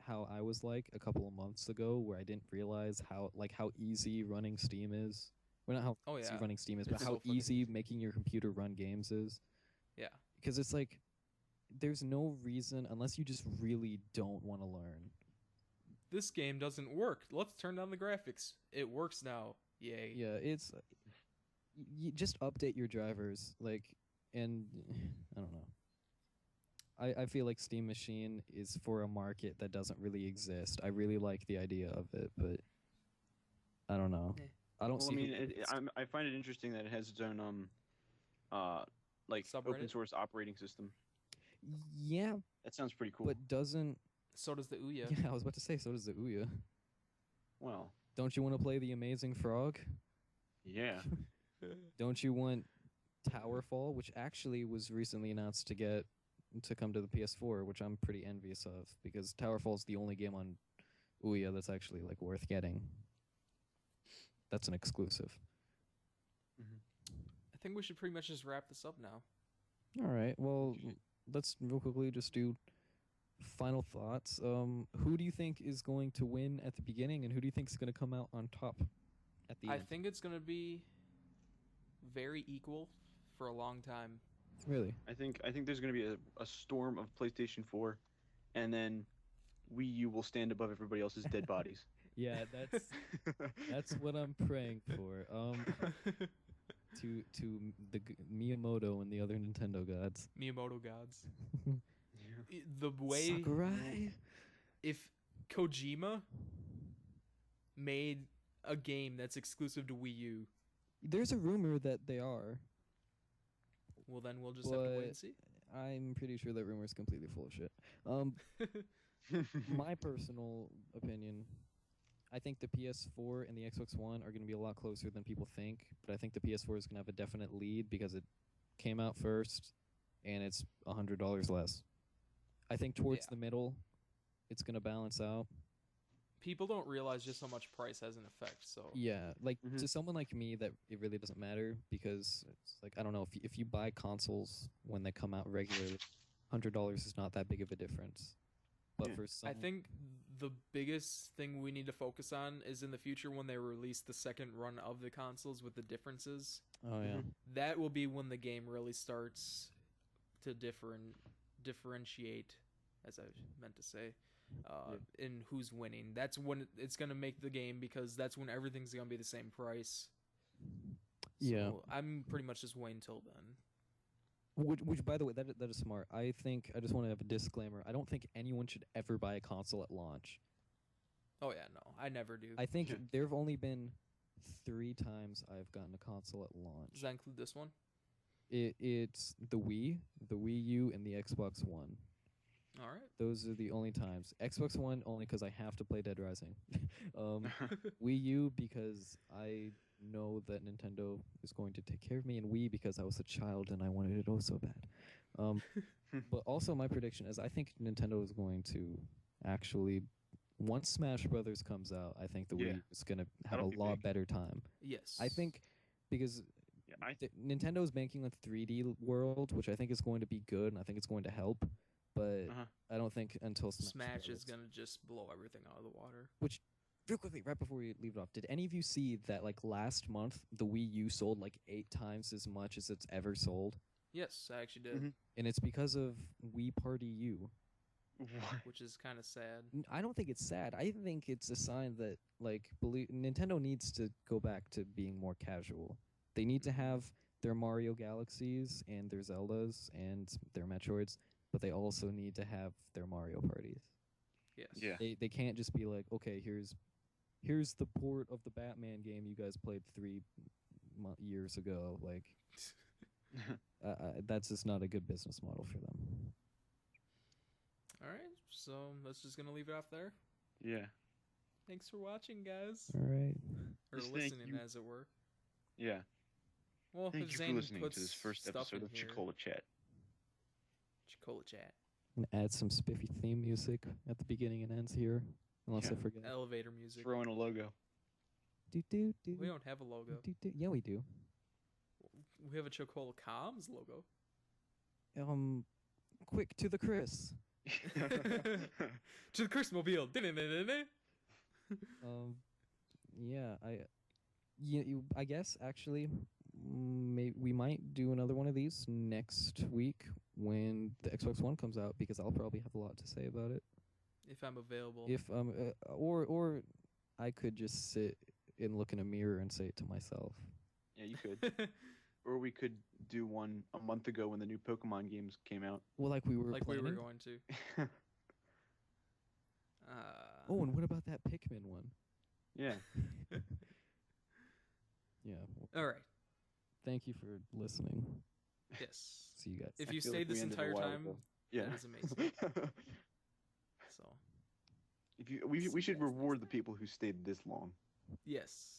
how I was like a couple of months ago, where I didn't realize how easy running Steam is. Well, not how Oh, easy yeah. running Steam is, but It's how so fucking easy easy. making your computer run games is. Yeah. Because it's like there's no reason unless you just really don't want to learn. This game doesn't work. Let's turn down the graphics. It works now. Yay. Yeah, it's you just update your drivers, and I don't know. I feel like Steam Machine is for a market that doesn't really exist. I really like the idea of it, but I don't know. Eh. I don't Well, see. I mean, who benefits. I find it interesting that it has its own open Subreddit? source operating system. Yeah, That sounds pretty cool. but doesn't. So does the Ouya. Yeah, I was about to say. So does the Ouya. Well, Don't you want to play the Amazing Frog? yeah. Don't you want Towerfall, which actually was recently announced to come to the PS4, which I'm pretty envious of because Towerfall's the only game on Ouya that's actually worth getting. That's an exclusive. I think we should pretty much just wrap this up now. All right. Well, Okay. let's real quickly just do final thoughts. Who do you think is going to win at the beginning, and who do you think is going to come out on top at the I end? think it's gonna be very equal for a long time. Really? I think there's gonna be a storm of PlayStation 4, and then Wii U will stand above everybody else's dead bodies. Yeah, that's what I'm praying for. To the Miyamoto and the other Nintendo gods. Miyamoto gods. Yeah. The way Sakurai. if Kojima made a game that's exclusive to Wii U, There's a rumor that they are. well then we'll just have to wait and see. I'm pretty sure that rumor is completely full of shit. My personal opinion, I think the PS4 and the Xbox One are going to be a lot closer than people think, but I think the PS4 is going to have a definite lead because it came out first and it's $100 less. I think towards the middle, it's going to balance out. People don't realize just how much price has an effect. So Yeah, like to someone like me, that it really doesn't matter because it's like, I don't know, if you buy consoles when they come out regularly, $100 is not that big of a difference. But for some, I think the biggest thing we need to focus on is in the future when they release the second run of the consoles with the differences. oh yeah, That will be when the game really starts to differentiate, as I meant to say, in who's winning. That's when it's going to make the game, because that's when everything's going to be the same price. Yeah. So I'm pretty much just waiting till then. which by the way, that is smart. I think I just want to have a disclaimer. I don't think anyone should ever buy a console at launch. Oh yeah, no, I never do. I think there have only been 3 times I've gotten a console at launch. Does that include this one? It's the Wii U, and the Xbox One. All right. Those are the only times. Xbox One only because I have to play Dead Rising. Wii U because I know that Nintendo is going to take care of me, and Wii because I was a child and I wanted it oh so bad. But also my prediction is I think Nintendo is going to actually, once Smash Brothers comes out, I think the Wii is going to have That'll a be lot big. better time. Yes. I think because Yeah, Nintendo is banking on 3D world, which I think is going to be good, and I think it's going to help. But I don't think until Smash is going to just blow everything out of the water. Which, real quickly, right before we leave it off, did any of you see that, like, last month, the Wii U sold, like, 8 times as much as it's ever sold? Yes, I actually did. And it's because of Wii Party U. Which is kind of sad. I don't think it's sad. I think it's a sign that, like, Nintendo needs to go back to being more casual. They need to have their Mario Galaxies and their Zeldas and their Metroids, but they also need to have their Mario parties. Yes. Yeah. They can't just be like, okay, here's the port of the Batman game you guys played 3 years ago. Like, that's just not a good business model for them. All right, so that's just gonna leave it off there. Yeah. Thanks for watching, guys, All right. or Yes, thank listening, you. as it were. Yeah. Well, Thank if you Zane for listening puts to this first stuff episode in of here, ChuckolaChat. ChuckolaChat, I'm gonna add some spiffy theme music at the beginning and ends here, unless I forget. elevator music. Throw in a logo. Do, do, do, We don't have a logo. do, do. Yeah, we do. We have a ChuckolaComms logo. Quick to the Chris. To the Christmobile. Yeah, I guess actually, we might do another one of these next week when the Xbox One comes out, because I'll probably have a lot to say about it. If I'm available. If or I could just sit and look in a mirror and say it to myself. Yeah, you could. Or we could do one a month ago when the new Pokemon games came out. Well, like we were like planning. we were going to. Oh, and what about that Pikmin one? Yeah. Yeah. All right. Thank you for listening. Yes. See you guys. If I you feel stayed like we this ended a entire while time, ago. Yeah. that is amazing. So, we should reward the people who stayed this long. yes.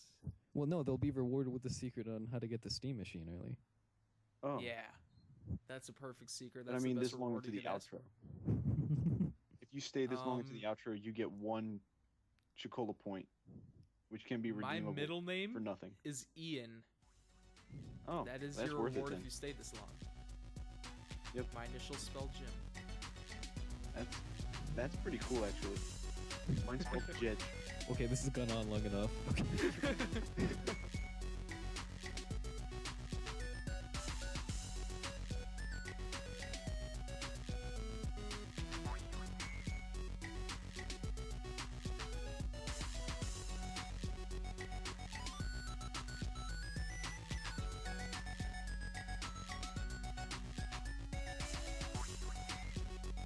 Well, no, they'll be rewarded with the secret on how to get the Steam machine early. Oh. Yeah. That's a perfect secret. But That's I mean, the best this long reward into you the could ask outro. for. If you stay this long into the outro, you get 1 Chocola point, which can be My redeemable middle name for nothing. is Ian. Oh, That is that's your worth reward it if you stayed this long. Yep. My initials spelled Jim. That's pretty cool, actually. Mine's spelled Jet. Okay, this has gone on long enough. Okay.